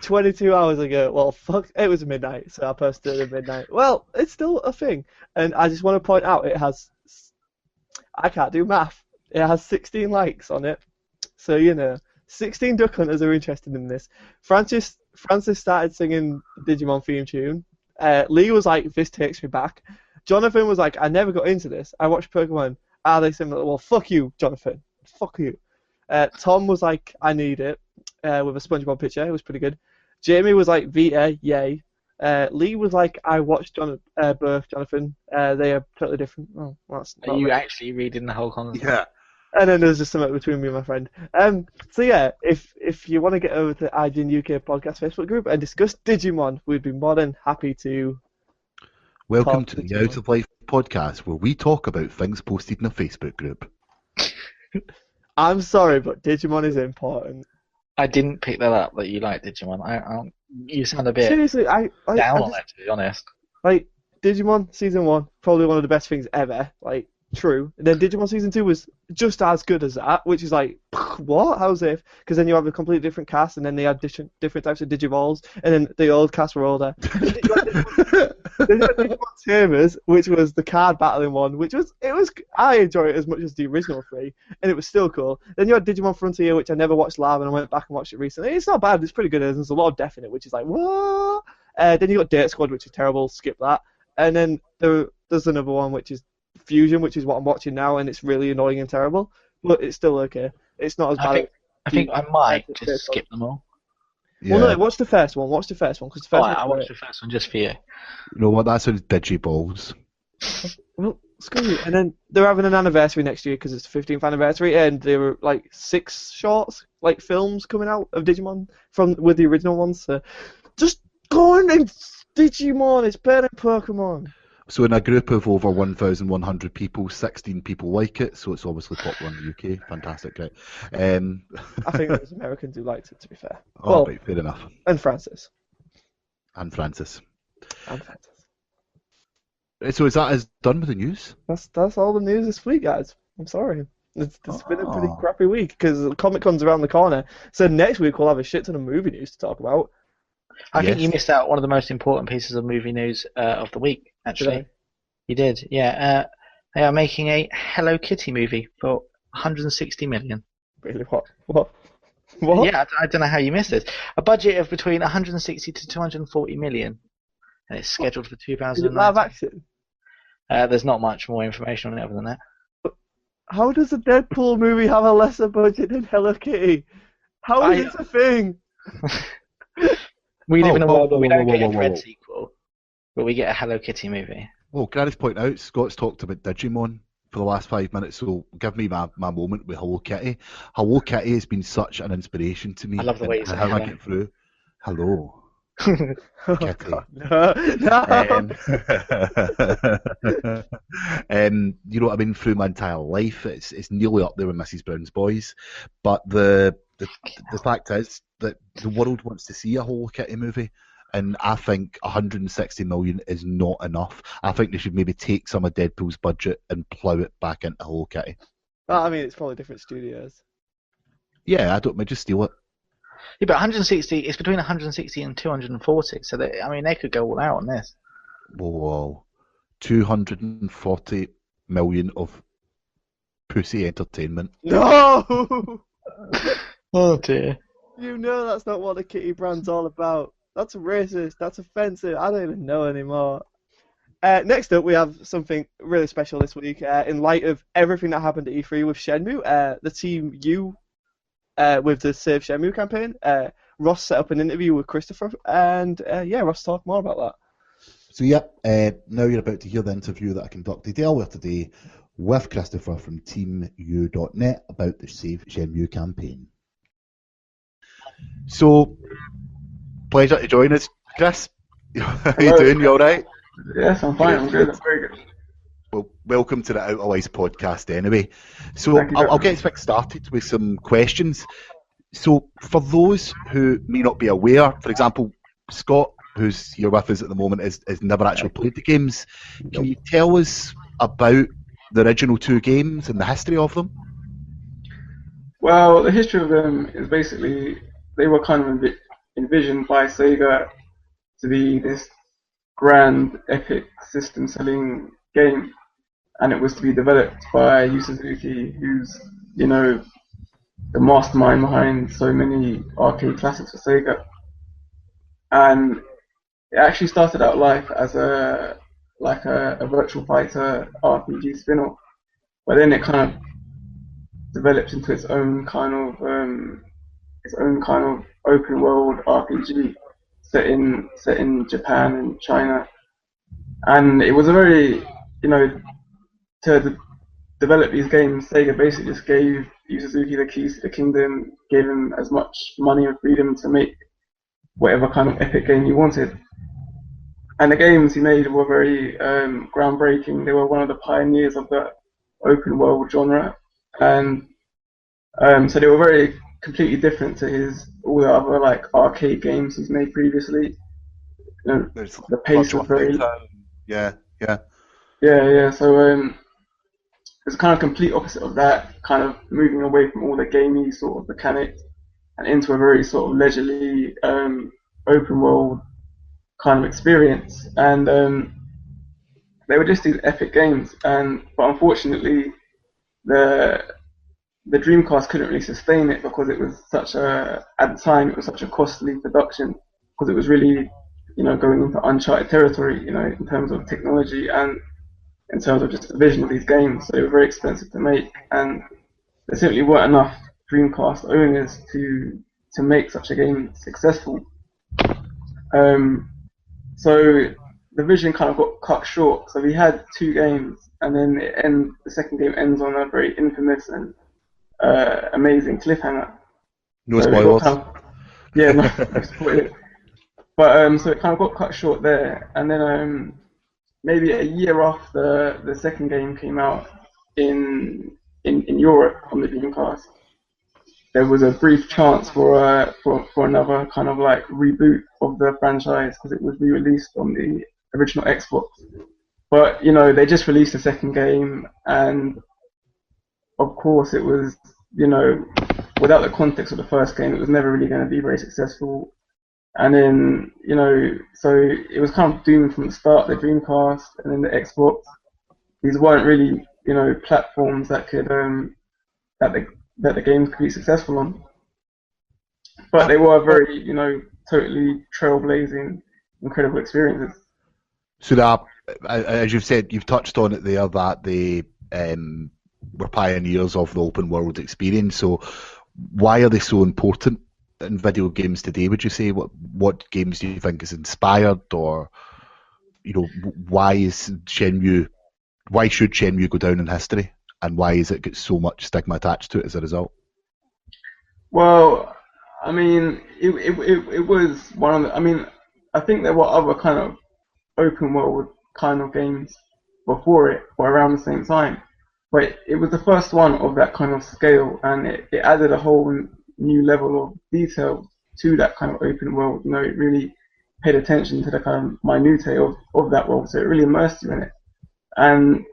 B: 22 hours ago. Well, fuck, it was midnight, so I posted it at midnight. Well, it's still a thing. And I just want to point out I can't do math. It has 16 likes on it. So, 16 Duck Hunters are interested in this. Francis started singing Digimon theme tune. Lee was like, this takes me back. Jonathan was like, I never got into this. I watched Pokemon. Are they similar? Well, fuck you, Jonathan. Fuck you. Tom was like, I need it, with a SpongeBob picture. It was pretty good. Jamie was like, Vita, yay. Lee was like, I watched Birth, Jonathan. They are totally different. Oh, well, that's
C: Are you actually reading the whole content?
D: Yeah.
B: And then there's just something between me and my friend. So yeah, if you want to get over to IGN UK Podcast Facebook group and discuss Digimon, we'd be more than happy to.
D: Welcome to the Out of Life podcast, where we talk about things posted in a Facebook group.
B: I'm sorry, but Digimon is important.
C: I didn't pick that up that you like Digimon. You sound a bit
B: Seriously, I
C: down on it, to be honest.
B: like Digimon Season 1, probably one of the best things ever. Like, true. And then Digimon Season 2 was just as good as that, which is like, what? How's it? Because then you have a completely different cast, and then they had different types of Digivolves, and then the old cast were older. Then you had Digimon Tamers, which was the card battling one, I enjoy it as much as the original 3, and it was still cool. Then you had Digimon Frontier, which I never watched live, and I went back and watched it recently. It's not bad, it's pretty good, there's a lot of death in it, which is like, what? Then you got Date Squad, which is terrible, skip that. And then there's another one, which is Fusion, which is what I'm watching now, and it's really annoying and terrible, but it's still okay. It's not as bad.
C: I think I might just skip them all.
D: Yeah.
B: Well, no, watch the first one. Because the first
C: I watched the first one just for you.
D: You know what? That sounds Digiballs.
B: Well, screw you. And then they're having an anniversary next year because it's the 15th anniversary, and there were like 6 shorts, like films coming out of Digimon with the original ones. So just go on and Digimon. It's better than Pokemon.
D: So in a group of over 1,100 people, 16 people like it, so it's obviously popular in the UK. Fantastic, right?
B: I think there's Americans who liked it, to be fair.
D: Oh, right, fair enough.
B: And Francis.
D: And Francis.
B: And Francis.
D: So is that done with the news?
B: That's all the news this week, guys. I'm sorry. It's been a pretty crappy week because Comic-Con's around the corner. So next week we'll have a shit ton of movie news to talk about.
C: I think you missed out one of the most important pieces of movie news of the week, actually.
B: Did I?
C: You did, yeah. They are making a Hello Kitty movie for 160 million.
B: Really? What?
C: Yeah, I don't know how you missed this. A budget of between 160 to 240 million, and it's scheduled for
B: Is it
C: 2019.
B: live action?
C: There's not much more information on it other than that.
B: How does a Deadpool movie have a lesser budget than Hello Kitty? How is this a thing?
C: We live in a world where we don't
D: whoa,
C: get a
D: whoa,
C: Fred
D: whoa.
C: sequel, but we get a Hello Kitty movie.
D: Well, can I just point out, Scott's talked about Digimon for the last 5 minutes, so give me my moment with Hello Kitty. Hello Kitty has been such an inspiration to me.
C: I love the way you say
D: how I
C: hello.
D: get through. Hello.
B: Oh,
D: Kitty.
B: God, no.
D: You know what I mean? Through my entire life, it's nearly up there with Mrs. Brown's Boys. But the fact is that the world wants to see a Hello Kitty movie, and I think 160 million is not enough. I think they should maybe take some of Deadpool's budget and plough it back into Hello Kitty.
B: Well, I mean, it's probably different studios.
D: Yeah, I don't mind, just steal it.
C: Yeah, but 160, it's between 160 and 240, so they could go all out on this.
D: Whoa. 240 million of pussy entertainment.
B: No!
C: Oh dear.
B: You know that's not what the Kitty brand's all about. That's racist. That's offensive. I don't even know anymore. Next up, we have something really special this week. In light of everything that happened at E3 with Shenmue, the Team U with the Save Shenmue campaign, Ross set up an interview with Christopher, and Ross talked more about that.
D: So now you're about to hear the interview that I conducted earlier today with Christopher from TeamU.net about the Save Shenmue campaign. So, pleasure to join us, Chris. How you doing? You all right?
F: Yes, I'm fine. I'm good. I'm very good.
D: Well, welcome to the Out of Lives podcast anyway. So I'll get things started with some questions. So for those who may not be aware, for example, Scott, who's here with us at the moment, has never actually played the games. Can you tell us about the original 2 games and the history of them?
F: Well, the history of them is basically they were kind of a bit envisioned by Sega to be this grand, epic, system-selling game, and it was to be developed by Yu Suzuki, who's, you know, the mastermind behind so many arcade classics for Sega. And it actually started out life as a virtual fighter RPG spin-off, but then it kind of developed into its own kind of open world RPG set in Japan and China. And it was a very, you know, to develop these games, Sega basically just gave Yu Suzuki the keys to the kingdom, gave him as much money and freedom to make whatever kind of epic game he wanted. And the games he made were very groundbreaking. They were one of the pioneers of the open world genre, and so they were very completely different to all the other like arcade games he's made previously. You know, the pace was very
D: yeah.
F: yeah. So it's kind of complete opposite of that, kind of moving away from all the gamey sort of mechanics and into a very sort of leisurely open world kind of experience. And they were just these epic games, but unfortunately the Dreamcast couldn't really sustain it because it was at the time it was such a costly production, because it was really, you know, going into uncharted territory, you know, in terms of technology and in terms of just the vision of these games. So they were very expensive to make, and there simply weren't enough Dreamcast owners to make such a game successful. So the vision kind of got cut short. So we had 2 games, and then the second game ends on a very infamous and amazing cliffhanger.
D: No spoilers.
F: Yeah, no spoilers. But so it kind of got cut short there, and then maybe a year after the second game came out in Europe on the Dreamcast, there was a brief chance for another kind of like reboot of the franchise, because it was re-released on the original Xbox. But you know, they just released a second game, and of course it was, you know, without the context of the first game, it was never really going to be very successful. And then, you know, so it was kind of doomed from the start. The Dreamcast and then the Xbox, these weren't really, you know, platforms that could that the games could be successful on. But they were very, you know, totally trailblazing, incredible experiences.
D: So that, as you've said, you've touched on it there, that they were pioneers of the open world experience. So why are they so important in video games today, would you say? What games do you think is inspired, or, you know, why should Shenmue go down in history, and why is it got so much stigma attached to it as a result?
F: Well, I mean, it was one of the, I mean, I think there were other kind of open world kind of games before it, or around the same time, but it was the first one of that kind of scale, and it added a whole new level of detail to that kind of open world. You know, it really paid attention to the kind of minutiae of that world, so it really immersed you in it. And,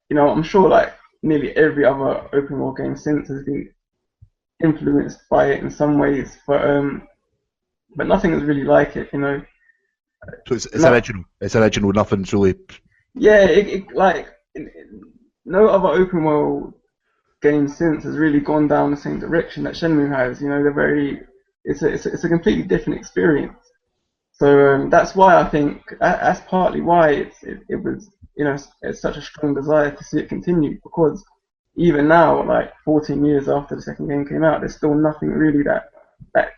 F: you know, I'm sure like nearly every other open world game since has been influenced by it in some ways, but nothing is really like it, you know.
D: So it's original. It's original. Nothing's really.
F: Yeah, no other open world game since has really gone down the same direction that Shenmue has. You know, it's a completely different experience. So that's why I think that's partly why it was, you know, it's such a strong desire to see it continue, because even now, like 14 years after the second game came out, there's still nothing really that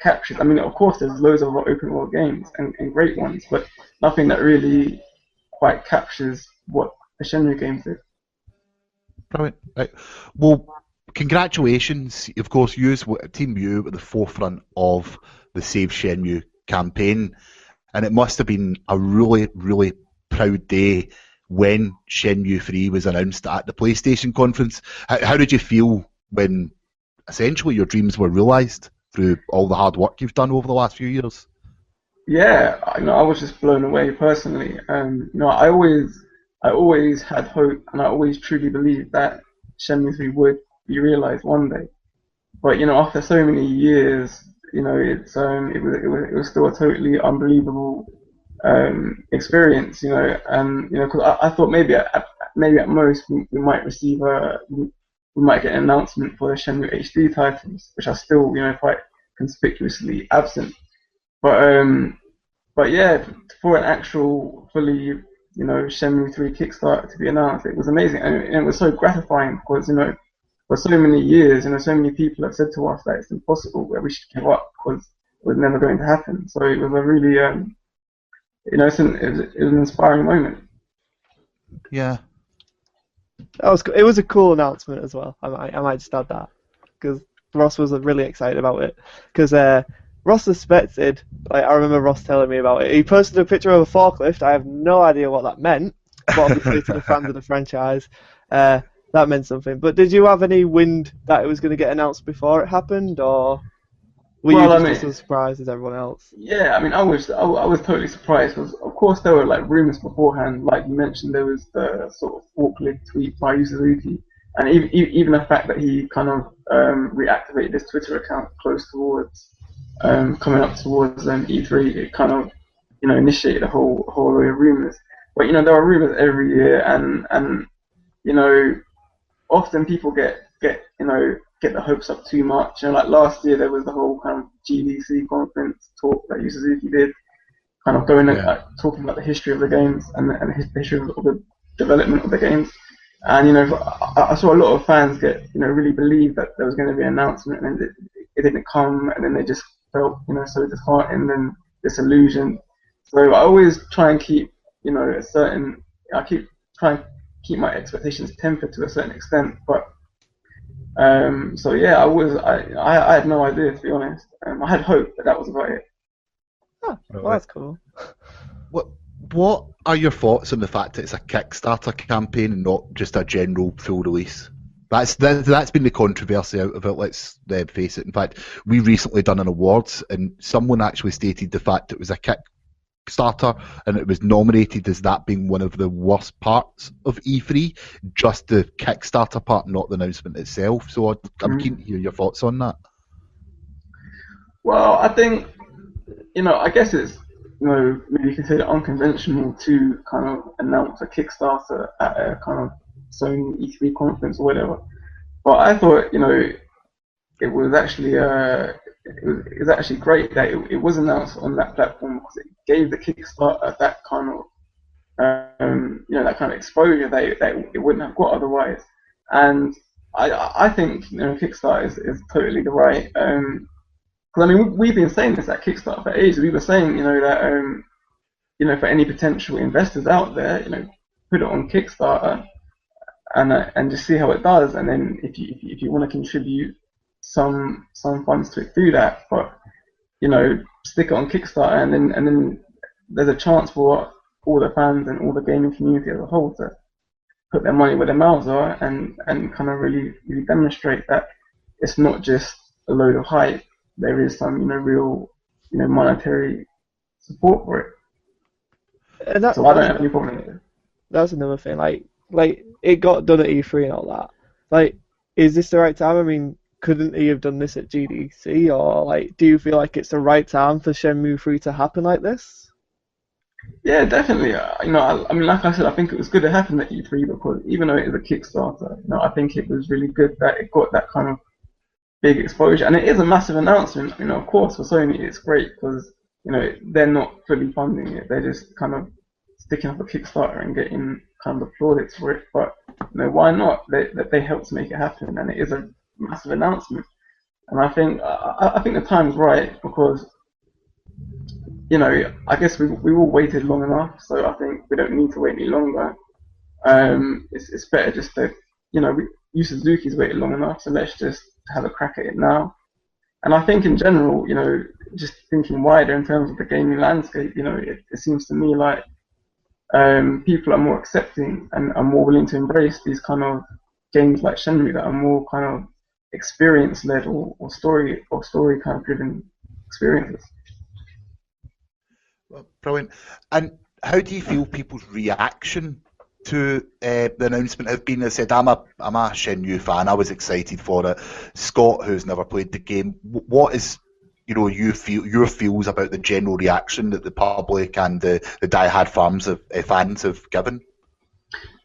F: captures. I mean, of course, there's loads of open world games and great ones, but nothing that really quite captures what the Shenmue games did.
D: Right. Well, congratulations. Of course, Team U were at the forefront of the Save Shenmue campaign, and it must have been a really, really proud day when Shenmue 3 was announced at the PlayStation conference. How did you feel when essentially your dreams were realised through all the hard work you've done over the last few years?
F: Yeah, I was just blown away personally. You know, I always had hope, and I always truly believed that Shenmue 3 would be realised one day. But, you know, after so many years, it was still a totally unbelievable experience, and because I thought maybe at most we might receive we might get an announcement for the Shenmue HD titles, which are still quite conspicuously absent. But yeah, for an actual fully Shenmue 3 Kickstarter to be announced, it was amazing, and it was so gratifying because for so many years, so many people have said to us that it's impossible, that we should give up because it was never going to happen. So it was a really it was an inspiring moment.
B: It
D: Yeah.
B: was a cool announcement as well. I might just add that because Ross was really excited about it because Ross suspected. Like, I remember Ross telling me about it. He posted a picture of a forklift. I have no idea what that meant, but obviously to the fans of the franchise, that meant something. But did you have any wind that it was going to get announced before it happened, or were you just as surprised as everyone else?
F: Yeah, I was totally surprised because of course there were like rumors beforehand. Like you mentioned, there was the sort of forklift tweet by Yu Suzuki, and even the fact that he kind of reactivated his Twitter account close towards coming up towards E3, it kind of initiated a whole array of rumors. But there are rumors every year, and often people get the hopes up too much. Like last year there was the whole kind of GDC conference talk that Yu Suzuki did, kind of going and talking about the history of the games and the history of the development of the games. And I saw a lot of fans get really believe that there was going to be an announcement, and then it didn't come, and then they just felt so disheartened and disillusioned. So I always try and keep I keep trying to keep my expectations tempered to a certain extent, but so yeah, I had no idea, to be honest. I had hope, but that was about it.
B: Oh, well, that's cool.
D: What are your thoughts on the fact that it's a Kickstarter campaign and not just a general full release? That's been the controversy out of it, let's face it. In fact, we recently done an awards and someone actually stated the fact it was a Kickstarter and it was nominated as that being one of the worst parts of E3, just the Kickstarter part, not the announcement itself. So I'm keen to hear your thoughts on that.
F: Well, I think, I guess it's, maybe you can say it unconventional to kind of announce a Kickstarter at a kind of Sony E3 conference or whatever. But I thought, it was actually it was actually great that it was announced on that platform because it gave the Kickstarter that kind of that kind of exposure that it wouldn't have got otherwise. And I think Kickstarter is totally the right. Because we've been saying this at Kickstarter for ages. We were saying that for any potential investors out there, put it on Kickstarter and just see how it does. And then if you want to contribute some funds to it, do that. But stick it on Kickstarter, and then there's a chance for all the fans and all the gaming community as a whole to put their money where their mouths are and kind of really demonstrate that it's not just a load of hype. There is some real monetary support for it.
B: And so
F: I don't have any problem with it.
B: That's another thing. Like it got done at E3 and all that. Like, is this the right time? I mean, couldn't he have done this at GDC, or like, do you feel like it's the right time for Shenmue 3 to happen like this?
F: Yeah, definitely. Like I said, I think it was good it happened at E3 because even though it is a Kickstarter, I think it was really good that it got that kind of big exposure, and it is a massive announcement. Of course, for Sony, it's great because they're not fully funding it; they're just kind of sticking up a Kickstarter and getting kind of plaudits for it. But why not? They helped to make it happen, and it is a massive announcement. And I think the time's right because I guess we all waited long enough, so I think we don't need to wait any longer. It's better just to Yu Suzuki's waited long enough, so let's just have a crack at it now. And I think in general, just thinking wider in terms of the gaming landscape, it seems to me like people are more accepting and are more willing to embrace these kind of games like Shenmue that are more kind of experience-led or story kind of driven experiences.
D: Well, brilliant. And how do you feel people's reaction to the announcement have been? As I said, I'm a Shenmue fan. I was excited for it. Scott, who's never played the game, what is you feel your feels about the general reaction that the public and the die-hard fans have given.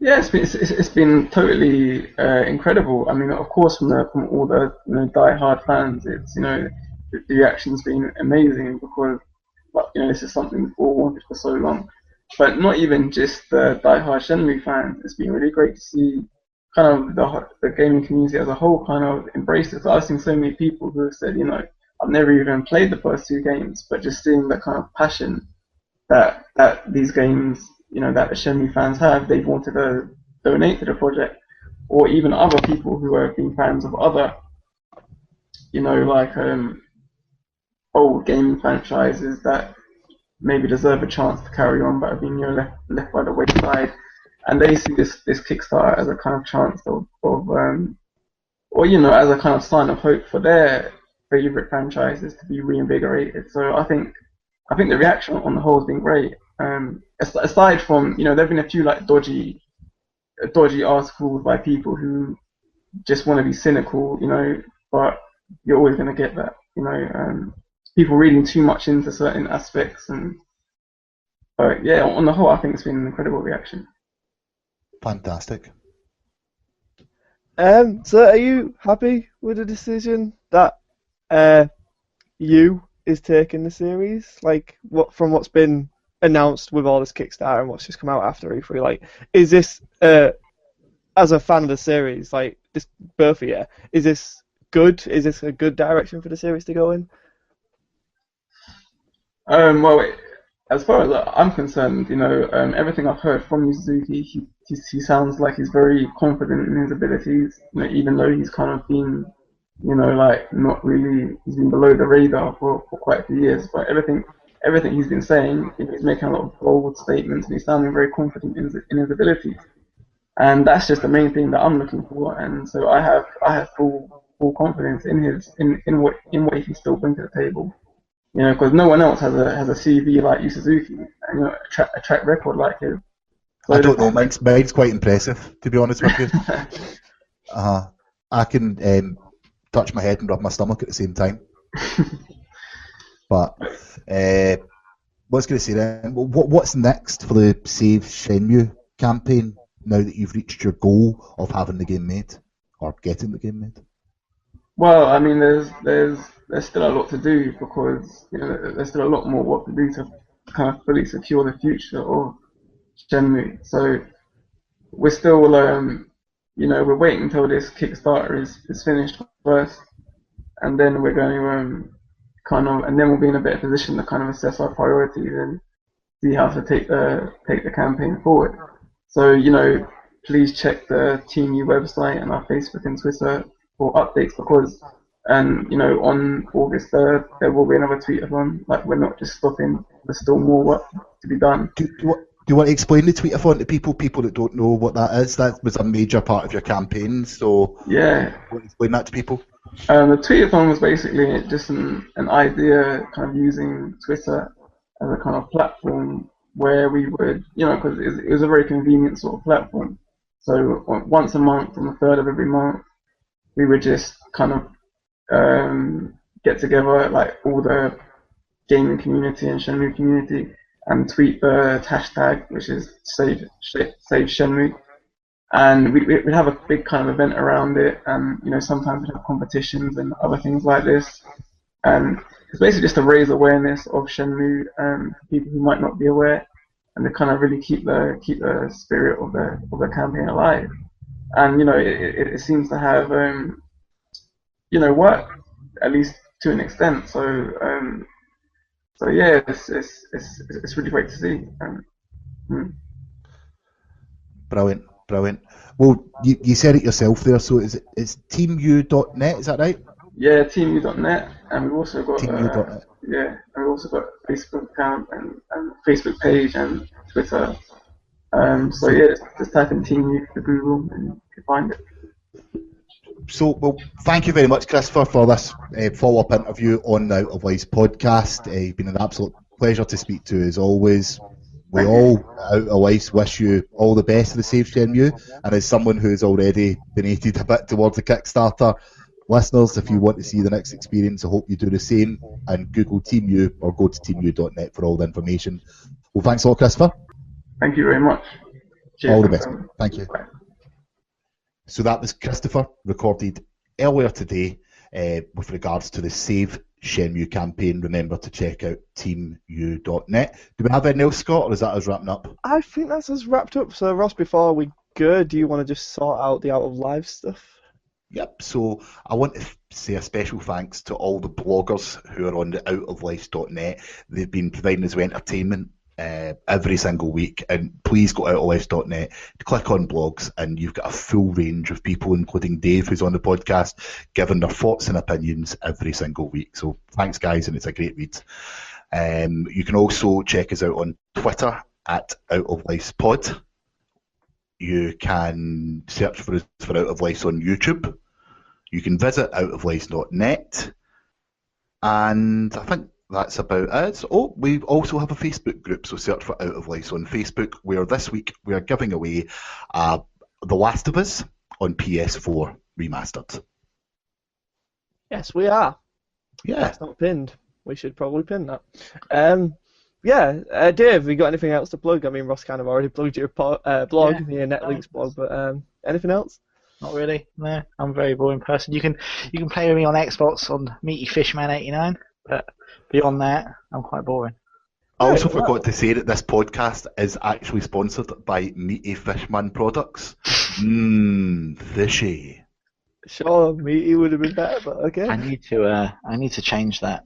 F: Yeah, it's been totally incredible. I mean, of course, from all the die-hard fans, it's the reaction's been amazing because this is something we've all wanted for so long. But not even just the die-hard Shenmue fans. It's been really great to see kind of the gaming community as a whole kind of embrace it. So I've seen so many people who have said, I've never even played the first two games, but just seeing the kind of passion that these games, that the Shenmue fans have, they've wanted to donate to the project, or even other people who have been fans of other, like old gaming franchises that maybe deserve a chance to carry on, but have been left by the wayside, and they see this Kickstarter as a kind of chance of as a kind of sign of hope for their favorite franchises to be reinvigorated. So I think the reaction on the whole has been great. Aside from there've been a few like dodgy articles by people who just want to be cynical, but you're always going to get that, people reading too much into certain aspects, but yeah, on the whole, I think it's been an incredible reaction.
D: Fantastic.
B: So are you happy with the decision that you is taking the series? Like, from what's been announced with all this Kickstarter and what's just come out after E3, like, is this as a fan of the series, like, this both of you, is this good? Is this a good direction for the series to go in?
F: Well, as far as I'm concerned, everything I've heard from Suzuki, he sounds like he's very confident in his abilities. Even though he's kind of been, like not really, he's been below the radar for quite a few years. But everything he's been saying, he's making a lot of bold statements, and he's sounding very confident in his abilities. And that's just the main thing that I'm looking for. And so I have full confidence in what he can still bring to the table. Because no one else has a CV like Yu Suzuki, and a track record like his. So
D: I don't know, mine's quite impressive, to be honest with you. I can touch my head and rub my stomach at the same time. But what's going to say then? What's next for the Save Shenmue campaign now that you've reached your goal of having the game made or getting the game made?
F: Well, I mean, there's still a lot to do because there's still a lot more work to do to kind of fully secure the future of Shenmue. So we're still, we're waiting until this Kickstarter is finished first, and then we're going to and then we'll be in a better position to kind of assess our priorities and see how to take the campaign forward. So please check the Team U website and our Facebook and Twitter for updates, because on August 3rd there will be another tweetathon. Like, we're not just stopping, there's still more work to be done.
D: Do you want to explain the tweetathon to people that don't know what that is? That was a major part of your campaign, so
F: yeah,
D: explain that to people.
F: The tweetathon was basically just an idea, kind of using Twitter as a kind of platform where we would, because it was a very convenient sort of platform. So once a month, on the 3rd of every month, we would just kind of get together, like all the gaming community and Shenmue community, and tweet the hashtag, which is Save Shenmue, and we'd have a big kind of event around it, and sometimes we'd have competitions and other things like this, and it's basically just to raise awareness of Shenmue for people who might not be aware, and to kind of really keep the spirit of the campaign alive. And it seems to have worked, at least to an extent. So yeah, it's really great to see.
D: Brilliant. Well, you said it yourself there. So it's teamu.net, is that right?
F: Yeah, teamu.net, and we've also got
D: teamu.net.
F: Yeah, and we've also got a Facebook account and Facebook page and Twitter. So yeah, just type in Teamu to Google and you can find it.
D: So, well, thank you very much, Christopher, for this follow-up interview on the Out of Lives podcast. It's been an absolute pleasure to speak to you, as always. We all, Out of Lives, wish you all the best of the Save Shenmue, and as someone who's already donated a bit towards the Kickstarter, Listeners, if you want to see the next experience, I hope you do the same and Google Team U or go to teamu.net for all the information. Well, thanks a lot, Christopher.
F: Thank you very much. Cheers.
D: All the best. Thank you.
F: Bye.
D: So that was Christopher, recorded earlier today with regards to the Save Shenmue campaign. Remember to check out teamu.net. Do we have anything else, Scott, or is that us wrapping up?
B: I think that's us wrapped up. So, Ross, before we go, do you want to just sort out the Out of Live stuff?
D: Yep, so I want to say a special thanks to all the bloggers who are on the outoflives.net. They've been providing us with entertainment every single week, and please go outoflives.net, click on blogs, and you've got a full range of people, including Dave, who's on the podcast, giving their thoughts and opinions every single week. So thanks, guys, and it's a great read. You can also check us out on Twitter at outoflivespod. You can search for us for Out of Lives on YouTube. You can visit outoflives.net. And I think that's about it. Oh, we also have a Facebook group, so search for Out of Lives on Facebook, where this week we are giving away The Last of Us on PS4 Remastered.
B: Yes, we are.
D: Yeah.
B: It's not pinned. We should probably pin that. Dave, have you got anything else to plug? I mean, Ross kind of already plugged your blog, your Netlinks blog, but anything else?
C: Not really. No, I'm a very boring person. You can play with me on Xbox on Meaty Fishman 89, but beyond that, I'm quite boring.
D: I also forgot to say that this podcast is actually sponsored by Meaty Fishman products. Fishy.
B: Sure, Meaty would have been better, but okay.
C: I need to change that.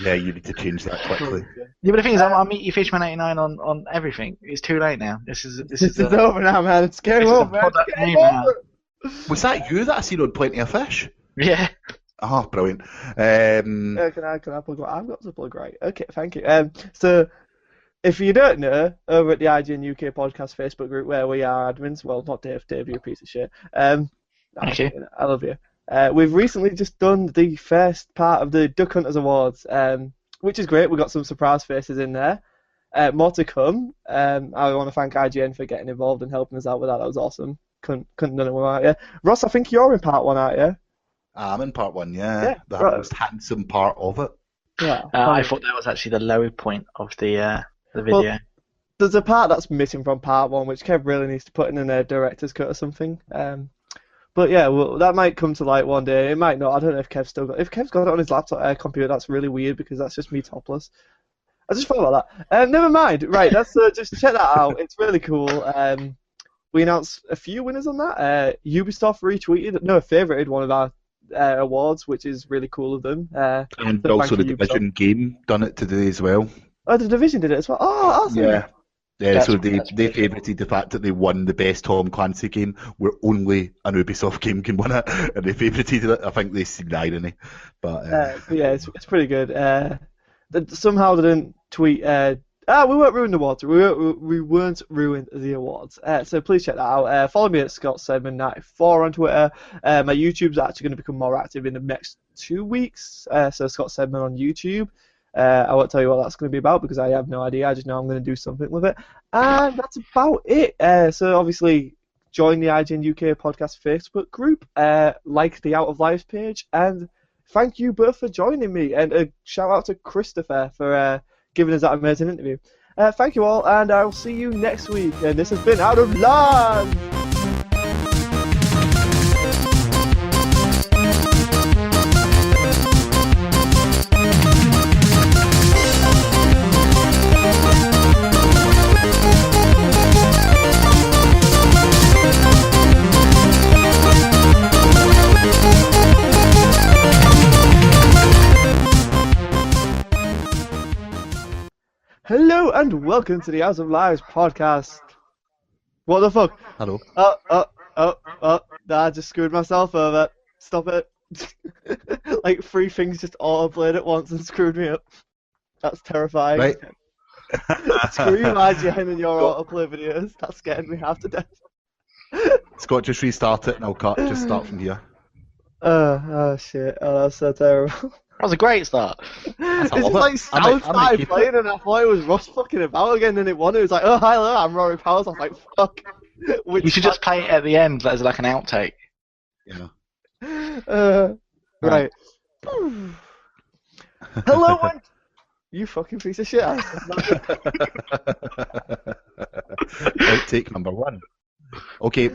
D: Yeah, you need to change that quickly.
C: Yeah, but the thing is, I'm Meaty Fishman 89 on everything. It's too late now. This is
B: over now, man. It's game over.
C: Product name now.
D: Was that you that I seen on Plenty of Fish?
C: Yeah.
D: Oh, brilliant.
B: Can I plug what I've got to plug, right? Okay, thank you. So, if you don't know, over at the IGN UK Podcast Facebook group, where we are admins, well, not Dave, you're a piece of shit.
C: Thank you.
B: I love you. We've recently just done the first part of the Duck Hunters Awards, which is great. We've got some surprise faces in there. More to come. I want to thank IGN for getting involved and helping us out with that. That was awesome. Couldn't done it without you. Ross, I think you're in part one, aren't you?
D: I'm in part one, yeah. The most handsome part of it.
B: Yeah.
C: I thought that was actually the low point of the video.
B: Well, there's a part that's missing from part one, which Kev really needs to put in a director's cut or something. But yeah, well, that might come to light one day. It might not. I don't know if Kev's still got. If Kev's got it on his laptop computer, that's really weird because that's just me topless. I just thought about that. Never mind. Right, that's just check that out. It's really cool. We announced a few winners on that. Ubisoft favorited one of our awards, which is really cool of them.
D: And
B: so
D: also the
B: Ubisoft.
D: Division game done it today as well.
B: Oh, the Division did it as well. Oh, awesome.
D: Yeah. Yeah,
C: That's
D: so they
C: really cool.
D: favorited the fact that they won the best Tom Clancy game, where only an Ubisoft game can win it, and they favorited it. I think they see the irony, but
B: yeah, it's pretty good. Somehow they didn't tweet. We weren't ruined the awards. We weren't ruined the awards. So please check that out. Follow me at ScottSedman94 on Twitter. My YouTube's actually going to become more active in the next 2 weeks. So Scott Sedman on YouTube. I won't tell you what that's going to be about because I have no idea. I just know I'm going to do something with it. And that's about it. So obviously, join the IGN UK Podcast Facebook group. Like the Out of Lives page. And thank you both for joining me. And a shout out to Christopher for giving us that amazing interview. Thank you all, and I'll see you next week. And this has been Out of Lives! Hello and welcome to the House of Lives podcast. What the fuck?
D: hello.
B: I just screwed myself over. Stop it. Like 3 things just auto-played at once and screwed me up. That's terrifying.
D: Right.
B: Screw you, IGN, and your autoplay videos. That's getting me half to death.
D: Scott, just restart it and I'll just start from here.
B: Oh shit. Oh, that's so terrible.
C: That was a great start.
B: It's
D: love
B: like
D: it.
B: sound
D: I might
B: started
D: keep
B: playing and I thought it was Ross fucking about again and it won. It was like, oh, hi, hello, I'm Rory Powers. I was like, fuck.
C: You should just play it at the end as like an outtake.
D: Yeah.
B: Right. Hello, one. You fucking piece of shit.
D: Outtake number 1. Okay,